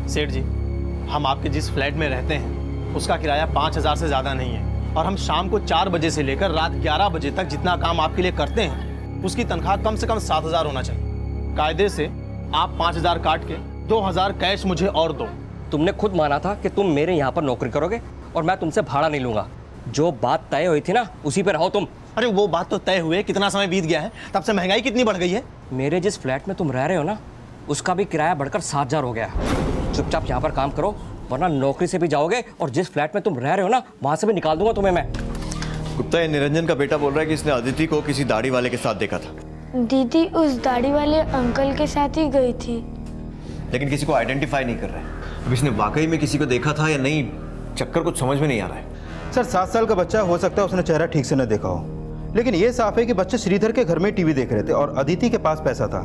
सेठ जी, हम आपके जिस फ्लैट में रहते हैं उसका किराया 5,000 से ज़्यादा नहीं है, और हम शाम को 4 बजे से लेकर रात 11 बजे तक जितना काम आपके लिए करते हैं उसकी तनख्वाह कम से कम 7,000 होना चाहिए। कायदे से आप 5,000 काट के 2,000 कैश मुझे और दो। तुमने खुद माना था कि तुम मेरे यहाँ पर नौकरी करोगे और मैं तुमसे भाड़ा नहीं लूंगा। जो बात तय हुई थी ना, उसी पे रहो तुम। अरे वो बात तो तय हुए, कितना समय बीत गया है, तब से महंगाई कितनी बढ़ गई है। मेरे जिस फ्लैट में तुम रह रहे हो ना, उसका भी किराया बढ़कर 7,000 हो गया है। चुपचाप यहाँ पर काम करो, वरना नौकरी से भी जाओगे और जिस फ्लैट में तुम रह रहे हो ना, वहाँ से भी निकाल दूंगा तुम्हें मैं। गुप्ता, ये निरंजन का बेटा बोल रहा है कि इसने अदिति को किसी दाढ़ी वाले के साथ देखा था। दीदी उस दाढ़ी वाले अंकल के साथ ही गई थी। लेकिन किसी को आइडेंटिफाई नहीं कर रहा है। अब इसने वाकई में किसी को देखा था या नहीं, चक्कर कुछ समझ में नहीं आ रहा है। सर 7 साल का बच्चा, हो सकता है उसने चेहरा ठीक से न देखा हो, लेकिन ये साफ है कि बच्चे श्रीधर के घर में टीवी देख रहे थे और अदिति के पास पैसा था।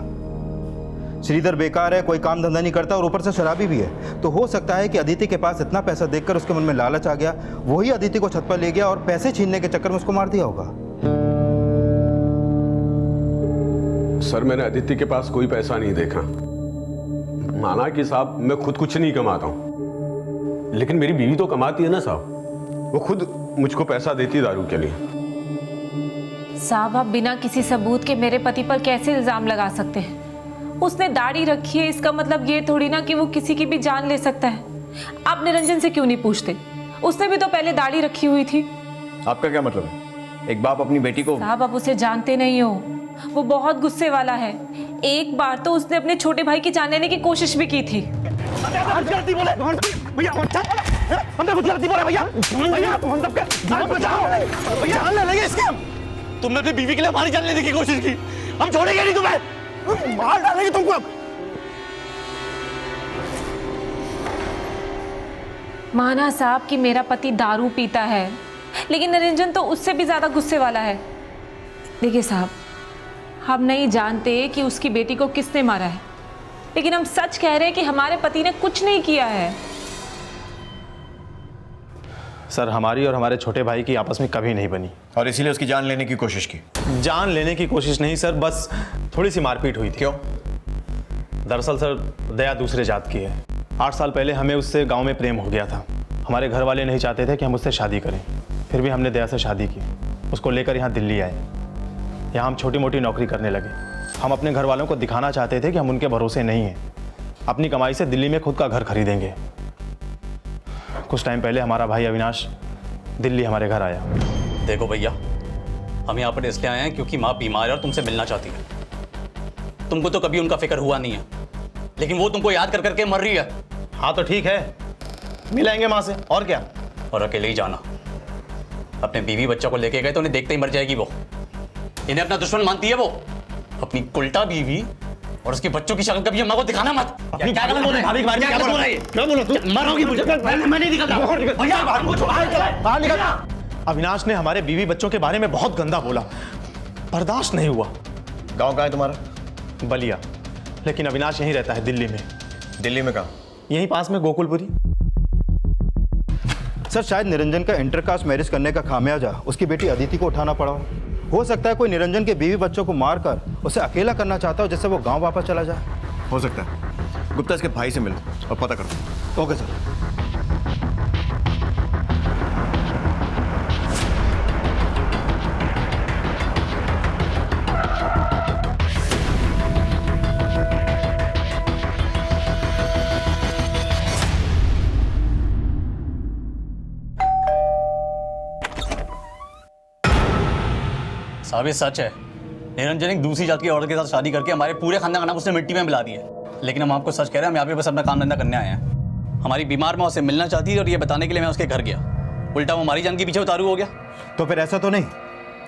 श्रीधर बेकार है, कोई काम धंधा नहीं करता और ऊपर से शराबी भी है, तो हो सकता है कि अदिति के पास इतना पैसा देखकर उसके मन में लालच आ गया, वही अदिति को छत पर ले गया और पैसे छीनने के चक्कर में उसको मार दिया होगा। सर मैंने अदिति के पास कोई पैसा नहीं देखा। माना कि साहब मैं खुद कुछ नहीं कमाता हूं, लेकिन मेरी बीवी तो कमाती है ना साहब, वो खुद मुझको पैसा देती दारू के लिए। साहब आप बिना किसी सबूत के मेरे पति पर कैसे इल्जाम लगा सकते हैं? उसने दाढ़ी रखी है, इसका मतलब ये थोड़ी ना कि वो किसी की भी जान ले सकता है। आप निरंजन से क्यों नहीं पूछते? उसने भी तो पहले दाढ़ी रखी हुई थी। आपका क्या मतलब है? एक बाप अपनी बेटी को। साहब आप उसे जानते नहीं हो, वो बहुत गुस्से वाला है। एक बार तो उसने अपने छोटे भाई की जान लेने की कोशिश भी की थी। तुमने अपनी बीवी के लिए हमारी जान लेने की कोशिश की, हम छोड़ेंगे नहीं तुम्हें, मार डालेंगे तुमको। अब माना साहब कि मेरा पति दारू पीता है, लेकिन निरंजन तो उससे भी ज्यादा गुस्से वाला है। देखिए साहब, हम नहीं जानते कि उसकी बेटी को किसने मारा है, लेकिन हम सच कह रहे हैं कि हमारे पति ने कुछ नहीं किया है। सर हमारी और हमारे छोटे भाई की आपस में कभी नहीं बनी, और इसीलिए उसकी जान लेने की कोशिश की। जान लेने की कोशिश नहीं सर, बस थोड़ी सी मारपीट हुई थी। क्यों? दरअसल सर दया दूसरे जात की है। 8 साल पहले हमें उससे गांव में प्रेम हो गया था। हमारे घर वाले नहीं चाहते थे कि हम उससे शादी करें, फिर भी हमने दया से शादी की। उसको लेकर यहाँ दिल्ली आए। यहाँ हम छोटी मोटी नौकरी करने लगे। हम अपने घर वालों को दिखाना चाहते थे कि हम उनके भरोसे नहीं हैं। अपनी कमाई से दिल्ली में खुद का घर खरीदेंगे। कुछ टाइम पहले हमारा भाई अविनाश दिल्ली हमारे घर आया। देखो भैया, हम यहाँ पर इसलिए आए हैं क्योंकि माँ बीमार है और तुमसे मिलना चाहती है। तुमको तो कभी उनका फिक्र हुआ नहीं है, लेकिन वो तुमको याद कर करके मर रही है। हाँ तो ठीक है, मिलाएंगे माँ से, और क्या। और अकेले ही जाना। अपने बीवी बच्चा को लेके गए तो उन्हें देखते ही मर जाएगी वो। इन्हें अपना दुश्मन मानती है वो। अपनी उल्टा बीवी और उसके बच्चों की शक्ल कभी अम्मा को दिखाना मत। क्या गलत बोल रहे हैं? क्या बोल रहे हैं? क्या बोल रहे हो? मारोगी मुझे? मैं नहीं निकलता। भैया बाहर निकल। अविनाश ने हमारे बीवी बच्चों के बारे में बहुत गंदा बोला, बर्दाश्त नहीं हुआ। गांव कहाँ है तुम्हारा? बलिया, लेकिन अविनाश यहीं रहता है दिल्ली में। दिल्ली में कहाँ? यहीं पास में गोकुलपुरी। सर शायद निरंजन का इंटरकास्ट मैरिज करने का खामियाजा उसकी बेटी अदिति को उठाना पड़ा हो सकता है कोई निरंजन के बीवी बच्चों को मारकर उसे अकेला करना चाहता हो, जिससे वो गांव वापस चला जाए। हो सकता है। गुप्ता इसके भाई से मिलो और पता करो। Okay sir. साहब ये सच है, निरंजन एक दूसरी जात की औरत के साथ शादी करके हमारे पूरे खानदान का नाम उसने मिट्टी में मिला दिया है। लेकिन हम आपको सच कह रहे हैं, हम यहाँ पे बस अपना काम धंधा करने आए हैं। हमारी बीमार माँ उससे मिलना चाहती है और ये बताने के लिए मैं उसके घर गया। उल्टा वो हमारी जान के पीछे उतारू हो गया। तो फिर ऐसा तो नहीं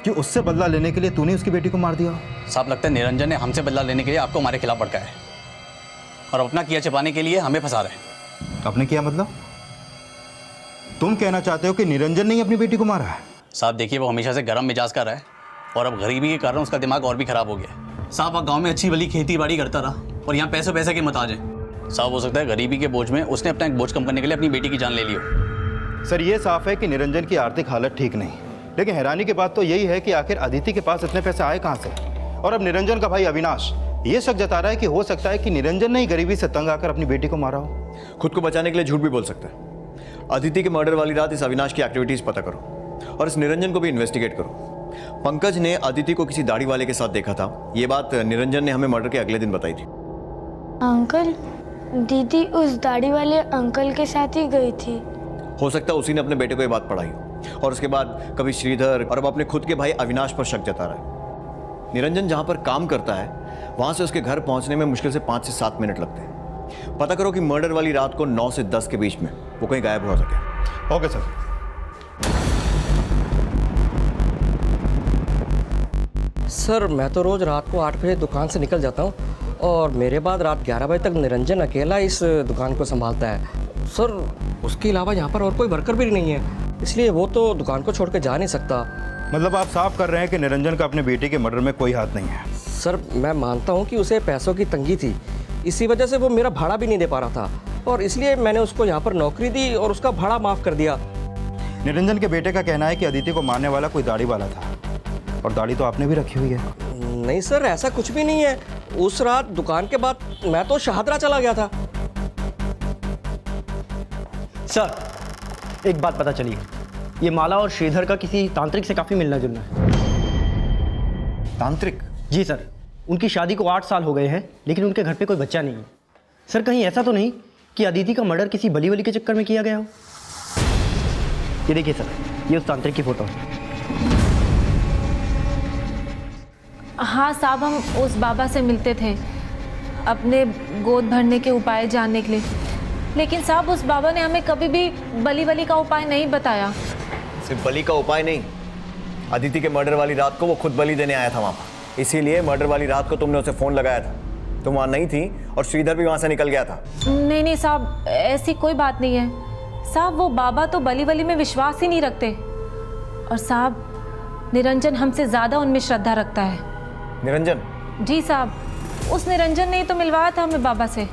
कि उससे बदला लेने के लिए तूने उसकी बेटी को मार दिया? साहब लगता है निरंजन ने हमसे बदला लेने के लिए आपको हमारे खिलाफ भड़काया है और अपना किया छिपाने के लिए हमें फंसा रहे हैं। आपने किया मतलब? तुम कहना चाहते हो कि निरंजन ने ही अपनी बेटी को मारा है? साहब देखिए, वो हमेशा से गर्म मिजाज का रहा है और अब गरीबी के कारण उसका दिमाग और भी खराब हो गया। साहब आप गांव में अच्छी भली खेती बाड़ी करता रहा और यहाँ पैसे के मुताज है। साहब हो सकता है गरीबी के बोझ में उसने अपना एक बोझ कम करने के लिए अपनी बेटी की जान ले ली हो। सर ये साफ है कि निरंजन की आर्थिक हालत ठीक नहीं, लेकिन हैरानी की बात तो यही है कि आखिर अदिति के पास इतने पैसे आए कहाँ से? और अब निरंजन का भाई अविनाश ये शक जता रहा है कि हो सकता है कि निरंजन ने ही गरीबी से तंग आकर अपनी बेटी को मारा हो। खुद को बचाने के लिए झूठ भी बोल सकता है। अदिति के मर्डर वाली रात इस अविनाश की एक्टिविटीज पता करो और इस निरंजन को भी इन्वेस्टिगेट करो। पंकज ने अदिति को किसी दाढ़ी वाले के साथ देखा था। ये बात निरंजन ने हमें मर्डर के अगले दिन बताई थी। अंकल, दीदी उस दाढ़ी वाले अंकल के साथ ही गई थी। हो सकता है उसी ने अपने बेटे को ये बात पढ़ाई हो और उसके बाद कभी श्रीधर और अब अपने खुद के भाई अविनाश पर शक जता रहा है। निरंजन जहां पर काम करता है वहां से उसके घर पहुंचने में मुश्किल से 5 से 7 मिनट लगते हैं। पता करो कि मर्डर वाली रात को 9 से 10 के बीच में वो कहीं गायब हो सके। Okay sir. सर मैं तो रोज़ रात को 8 बजे दुकान से निकल जाता हूँ और मेरे बाद रात 11 बजे तक निरंजन अकेला इस दुकान को संभालता है। सर उसके अलावा यहाँ पर और कोई वर्कर भी नहीं है, इसलिए वो तो दुकान को छोड़ के जा नहीं सकता। मतलब आप साफ कर रहे हैं कि निरंजन का अपने बेटे के मर्डर में कोई हाथ नहीं है? सर मैं मानता हूँ कि उसे पैसों की तंगी थी, इसी वजह से वो मेरा भाड़ा भी नहीं दे पा रहा था और इसलिए मैंने उसको यहाँ पर नौकरी दी और उसका भाड़ा माफ़ कर दिया। निरंजन के बेटे का कहना है कि अदिति को मारने वाला कोई दाढ़ी वाला था और दाढ़ी तो आपने भी रखी हुई है। नहीं सर ऐसा कुछ भी नहीं है। उस रात दुकान के बाद मैं तो शहादरा चला गया था। सर एक बात पता चली, ये माला और श्रीधर का किसी तांत्रिक से काफ़ी मिलना जुलना है। तांत्रिक? जी सर, उनकी शादी को 8 साल हो गए हैं लेकिन उनके घर पे कोई बच्चा नहीं है। सर कहीं ऐसा तो नहीं कि अदिति का मर्डर किसी बली वली के चक्कर में किया गया हो? ये देखिए सर, ये उस तांत्रिक की फोटो है। हाँ साहब, हम उस बाबा से मिलते थे अपने गोद भरने के उपाय जानने के लिए, लेकिन साहब उस बाबा ने हमें कभी भी बली वली का उपाय नहीं बताया। सिर्फ बली का उपाय नहीं, अदिति के मर्डर वाली रात को वो खुद बलि देने आया था वहाँ पर, इसीलिए मर्डर वाली रात को तुमने उसे फ़ोन लगाया था। तुम वहाँ नहीं थी और श्रीधर भी वहाँ से निकल गया था। नहीं नहीं साहब, ऐसी कोई बात नहीं है साहब, वो बाबा तो बली वली में विश्वास ही नहीं रखते और साहब निरंजन हमसे ज़्यादा उनमें श्रद्धा रखता है। निरंजन? जी साहब, उस निरंजन ने ही तो मिलवाया था हमें बाबा से।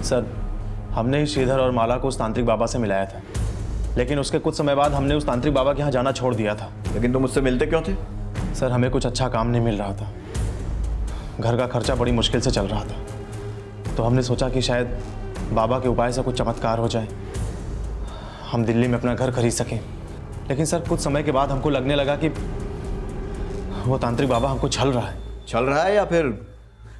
सर हमने ही श्रीधर और माला को उस तांत्रिक बाबा से मिलाया था, लेकिन उसके कुछ समय बाद हमने उस तांत्रिक बाबा के यहाँ जाना छोड़ दिया था। लेकिन तुम मुझसे मिलते क्यों थे? सर हमें कुछ अच्छा काम नहीं मिल रहा था, घर का खर्चा बड़ी मुश्किल से चल रहा था, तो हमने सोचा कि शायद बाबा के उपाय से कुछ चमत्कार हो जाए, हम दिल्ली में अपना घर खरीद सकें। लेकिन सर कुछ समय के बाद हमको लगने लगा कि वो तांत्रिक बाबा हमको छल रहा है। छल रहा है या फिर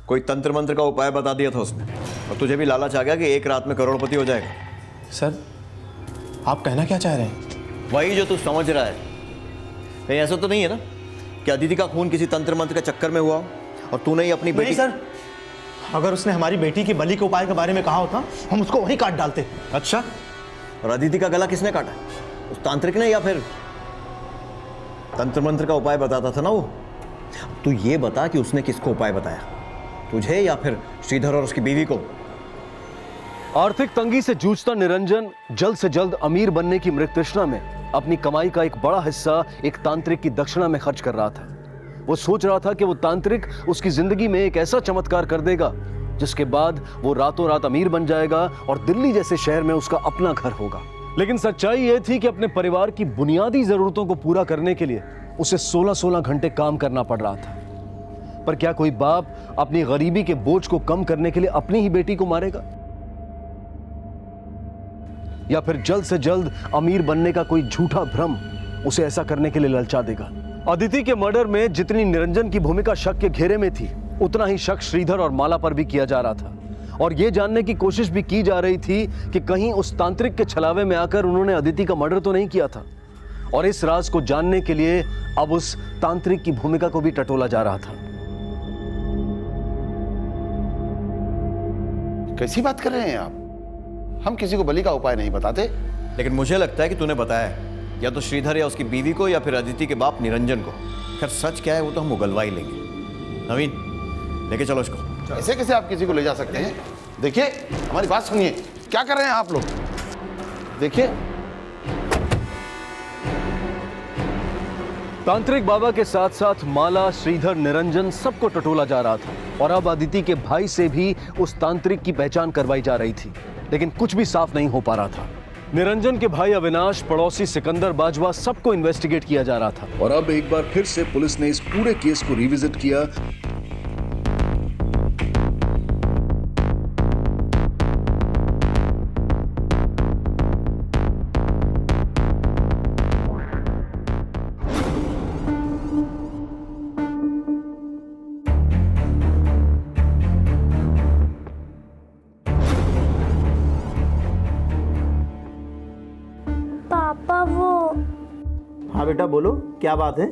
कोई तंत्र मंत्र का उपाय बता दिया था उसने और तुझे भी लालच आ गया कि एक रात में करोड़पति हो जाएगा? सर आप कहना क्या चाह रहे हैं? वही जो तू समझ रहा है। कहीं ऐसा तो नहीं है ना कि अदिति का खून किसी तंत्र मंत्र के चक्कर में हुआ और तूने ही अपनी बेटी? नहीं सर, अगर उसने हमारी बेटी की बलि के उपाय के बारे में कहा होता हम उसको वहीं काट डालते। अच्छा, और अदिति का गला किसने काटा? उस तांत्रिक ने या फिर तंत्र मंत्र का उपाय बताता था ना वो? तू ये बता कि उसने किसको उपाय बताया, तुझे या फिर श्रीधर और उसकी बीवी को? आर्थिक तंगी से जूझता निरंजन जल्द से जल्द अमीर बनने की मृत तृष्णा में अपनी कमाई का एक बड़ा हिस्सा एक तांत्रिक की दक्षिणा में खर्च कर रहा था। वो सोच रहा था कि वो तांत्रिक उसकी जिंदगी में एक ऐसा चमत्कार कर देगा जिसके बाद वो रातों रात अमीर बन जाएगा और दिल्ली जैसे शहर में उसका अपना घर होगा। लेकिन सच्चाई ये थी कि अपने परिवार की बुनियादी जरूरतों को पूरा करने के लिए उसे 16-16 घंटे काम करना पड़ रहा था। पर क्या कोई बाप अपनी गरीबी के बोझ को कम करने के लिए अपनी ही बेटी को मारेगा? या फिर जल्द से जल्द अमीर बनने का कोई झूठा भ्रम उसे ऐसा करने के लिए ललचा देगा? अदिति के मर्डर में जितनी निरंजन की भूमिका शक के घेरे में थी, उतना ही शक श्रीधर और माला पर भी किया जा रहा था और यह जानने की कोशिश भी की जा रही थी कि कहीं उस तांत्रिक के छलावे में आकर उन्होंने अदिति का मर्डर तो नहीं किया था। और इस राज को जानने के लिए अब उस तांत्रिक की भूमिका को भी टटोला जा रहा था। कैसी बात कर रहे हैं आप? हम किसी को बलि का उपाय नहीं बताते। लेकिन मुझे लगता है कि तूने बताया है, या तो श्रीधर या उसकी बीवी को या फिर अदिति के बाप निरंजन को। खैर सच क्या है वो तो हम उगलवा ही लेंगे। नवीन लेके चलो इसको। ऐसे कैसे आप किसी को ले जा सकते हैं? देखिए हमारी बात सुनिए, क्या कर रहे हैं आप लोग? देखिए तांत्रिक बाबा के साथ साथ माला, श्रीधर, निरंजन सबको टटोला जा रहा था और अब अदिति के भाई से भी उस तांत्रिक की पहचान करवाई जा रही थी, लेकिन कुछ भी साफ नहीं हो पा रहा था। निरंजन के भाई अविनाश, पड़ोसी सिकंदर बाजवा सबको इन्वेस्टिगेट किया जा रहा था। और अब एक बार फिर से पुलिस ने इस पूरे केस को रिविजिट किया। बेटा बोलो, क्या बात है?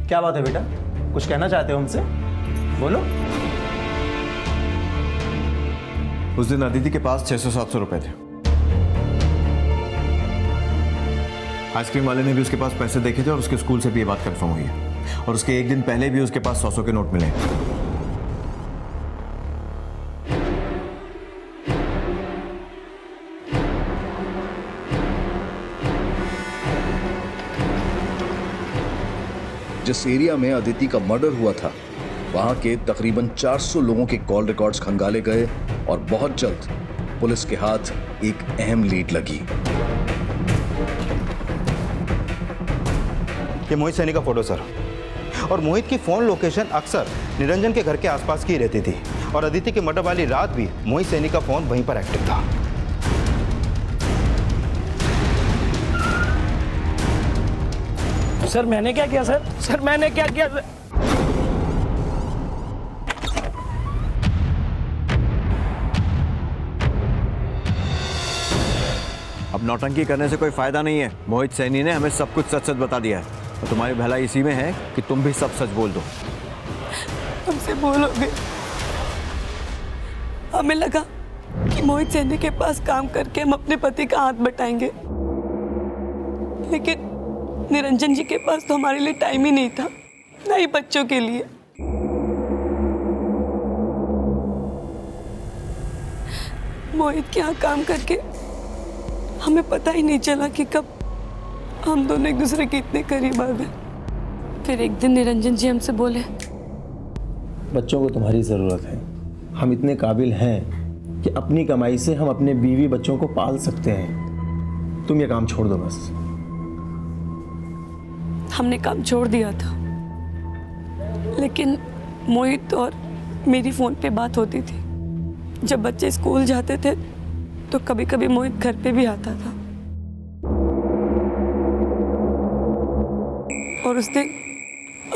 क्या बात है बेटा? कुछ कहना चाहते हो हमसे? बोलो। उस दिन अदिति के पास 600-700 रुपए थे। आइसक्रीम वाले ने भी उसके पास पैसे देखे थे और उसके स्कूल से भी ये बात कंफर्म हुई है। और उसके एक दिन पहले भी उसके पास 100 के नोट मिले। जिस एरिया में अदिति का मर्डर हुआ था, वहां के तकरीबन 400 लोगों के कॉल रिकॉर्ड्स खंगाले गए और बहुत जल्द पुलिस के हाथ एक अहम लीड लगी। ये मोहित सैनी का फोटो सर, और मोहित की फोन लोकेशन अक्सर निरंजन के घर के आसपास की रहती थी और अदिति के मर्डर वाली रात भी मोहित सैनी का फोन वहीं पर एक्टिव था। सर मैंने क्या किया सर? सर मैंने क्या किया सर? अब नौटंकी करने से कोई फायदा नहीं है। मोहित सैनी ने हमें सब कुछ सच सच बता दिया है और तुम्हारी भलाई इसी में है कि तुम भी सब सच बोल दो। हमसे बोलोगे? हमें लगा कि मोहित सैनी के पास काम करके हम अपने पति का हाथ बटाएंगे, लेकिन निरंजन जी के पास तो हमारे लिए टाइम ही नहीं था, ना ही बच्चों के लिए। मोहित के यहाँ काम करके हमें पता ही नहीं चला कि कब हम दोनों एक दूसरे के इतने करीब आ गए। फिर एक दिन निरंजन जी हमसे बोले, बच्चों को तुम्हारी ज़रूरत है। हम इतने काबिल हैं कि अपनी कमाई से हम अपने बीवी बच्चों को पाल सकते हैं। तुम ये काम छोड़ दो बस। हमने काम छोड़ दिया था, लेकिन मोहित और मेरी फ़ोन पे बात होती थी। जब बच्चे स्कूल जाते थे तो कभी कभी मोहित घर पे भी आता था। और उस दिन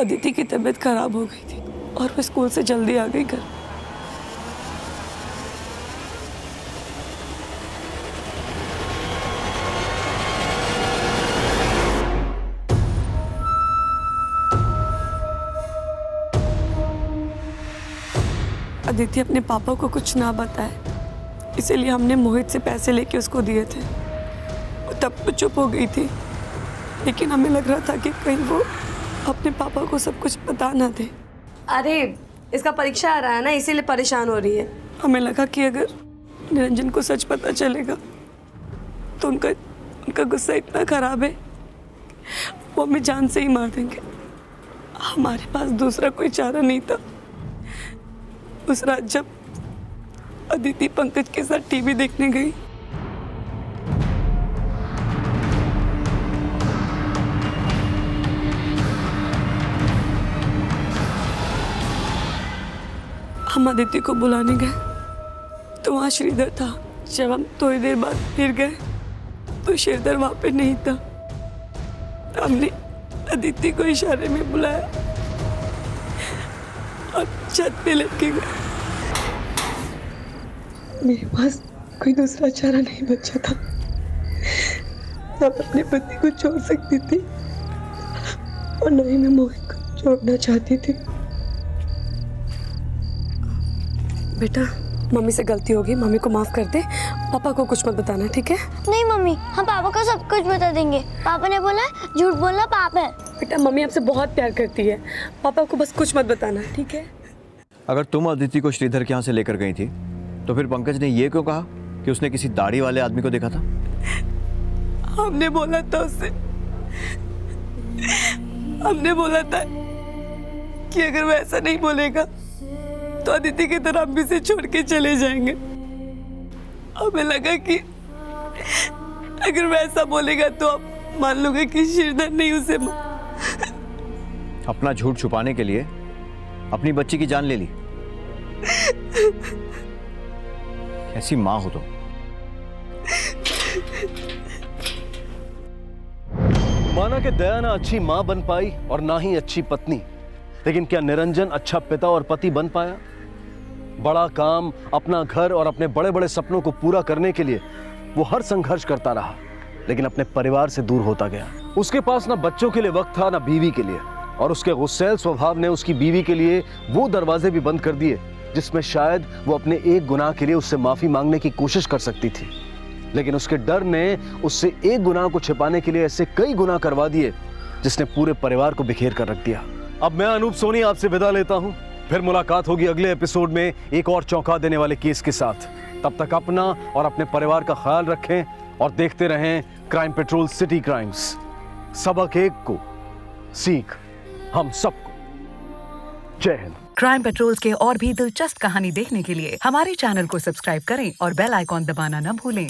अदिति की तबीयत खराब हो गई थी और वो स्कूल से जल्दी आ गई घर। अदिति अपने पापा को कुछ ना बताए, इसीलिए हमने मोहित से पैसे लेके उसको दिए थे। वो तब तो चुप हो गई थी, लेकिन हमें लग रहा था कि कहीं वो अपने पापा को सब कुछ बता ना दे। अरे इसका परीक्षा आ रहा है ना, इसीलिए परेशान हो रही है। हमें लगा कि अगर निरंजन को सच पता चलेगा तो उनका गुस्सा इतना खराब है वो हमें जान से ही मार देंगे। हमारे पास दूसरा कोई चारा नहीं था। उस रात जब अदिति पंकज के साथ टीवी देखने गई, हम अदिति को बुलाने गए तो वहाँ श्रीधर था। जब हम थोड़ी देर बाद फिर गए तो श्रीधर वहाँ पे नहीं था। हमने अदिति को इशारे में बुलाया और छत पे लटके गए। मेरे पास कोई दूसरा चारा नहीं बचा था। ना अपने पति को छोड़ सकती थी और न ही मैं मोहित को छोड़ना चाहती थी। बेटा, मम्मी से गलती होगी, मम्मी को माफ कर दे। पापा को कुछ मत बताना, ठीक है? नहीं मम्मी, हम पापा को सब कुछ बता देंगे। पापा ने बोला झूठ बोलना पाप है। बेटा, मम्मी आपसे बहुत प्यार करती है, पापा को बस कुछ मत बताना, ठीक है? अगर तुम अदिति को श्रीधर के यहाँ से लेकर गई थी तो फिर पंकज ने ये क्यों कहा कि उसने किसी दाढ़ी वाले आदमी को देखा था? हमने बोला था उससे, हमने बोला था कि अगर वो ऐसा नहीं बोलेगा तो अदिति की तरह हम भी से छोड़ के चले जाएंगे। हमें लगा कि अगर वो ऐसा बोलेगा तो आप मान लोगे कि श्रीधर नहीं उसे अपना झूठ छुपाने के लिए अपनी बच्ची की जान ले ली। कैसी माँ हो तुम? माना कि दया ना अच्छी मां बन पाई और ना ही अच्छी पत्नी, लेकिन क्या निरंजन अच्छा पिता और पति बन पाया? बड़ा काम, अपना घर और अपने बड़े बड़े सपनों को पूरा करने के लिए वो हर संघर्ष करता रहा, लेकिन अपने परिवार से दूर होता गया। उसके पास ना बच्चों के लिए वक्त था, ना बीवी के लिए, और उसके गुस्सैल स्वभाव ने उसकी बीवी के लिए वो दरवाजे भी बंद कर दिए जिसमें शायद वो अपने एक गुनाह के लिए उससे माफी मांगने की कोशिश कर सकती थी। लेकिन उसके डर ने उससे एक गुनाह को छिपाने के लिए ऐसे कई गुनाह करवा दिए जिसने पूरे परिवार को बिखेर कर रख दिया। अब मैं अनूप सोनी आपसे विदा लेता हूं, फिर मुलाकात होगी अगले एपिसोड में एक और चौंका देने वाले केस के साथ। तब तक अपना और अपने परिवार का ख्याल रखें और देखते रहें क्राइम पेट्रोल सिटी क्राइम्स। सबक एक को, सीख हम सबको। जय हिंद। क्राइम पेट्रोल के और भी दिलचस्प कहानी देखने के लिए हमारे चैनल को सब्सक्राइब करें और बेल आइकॉन दबाना न भूलें।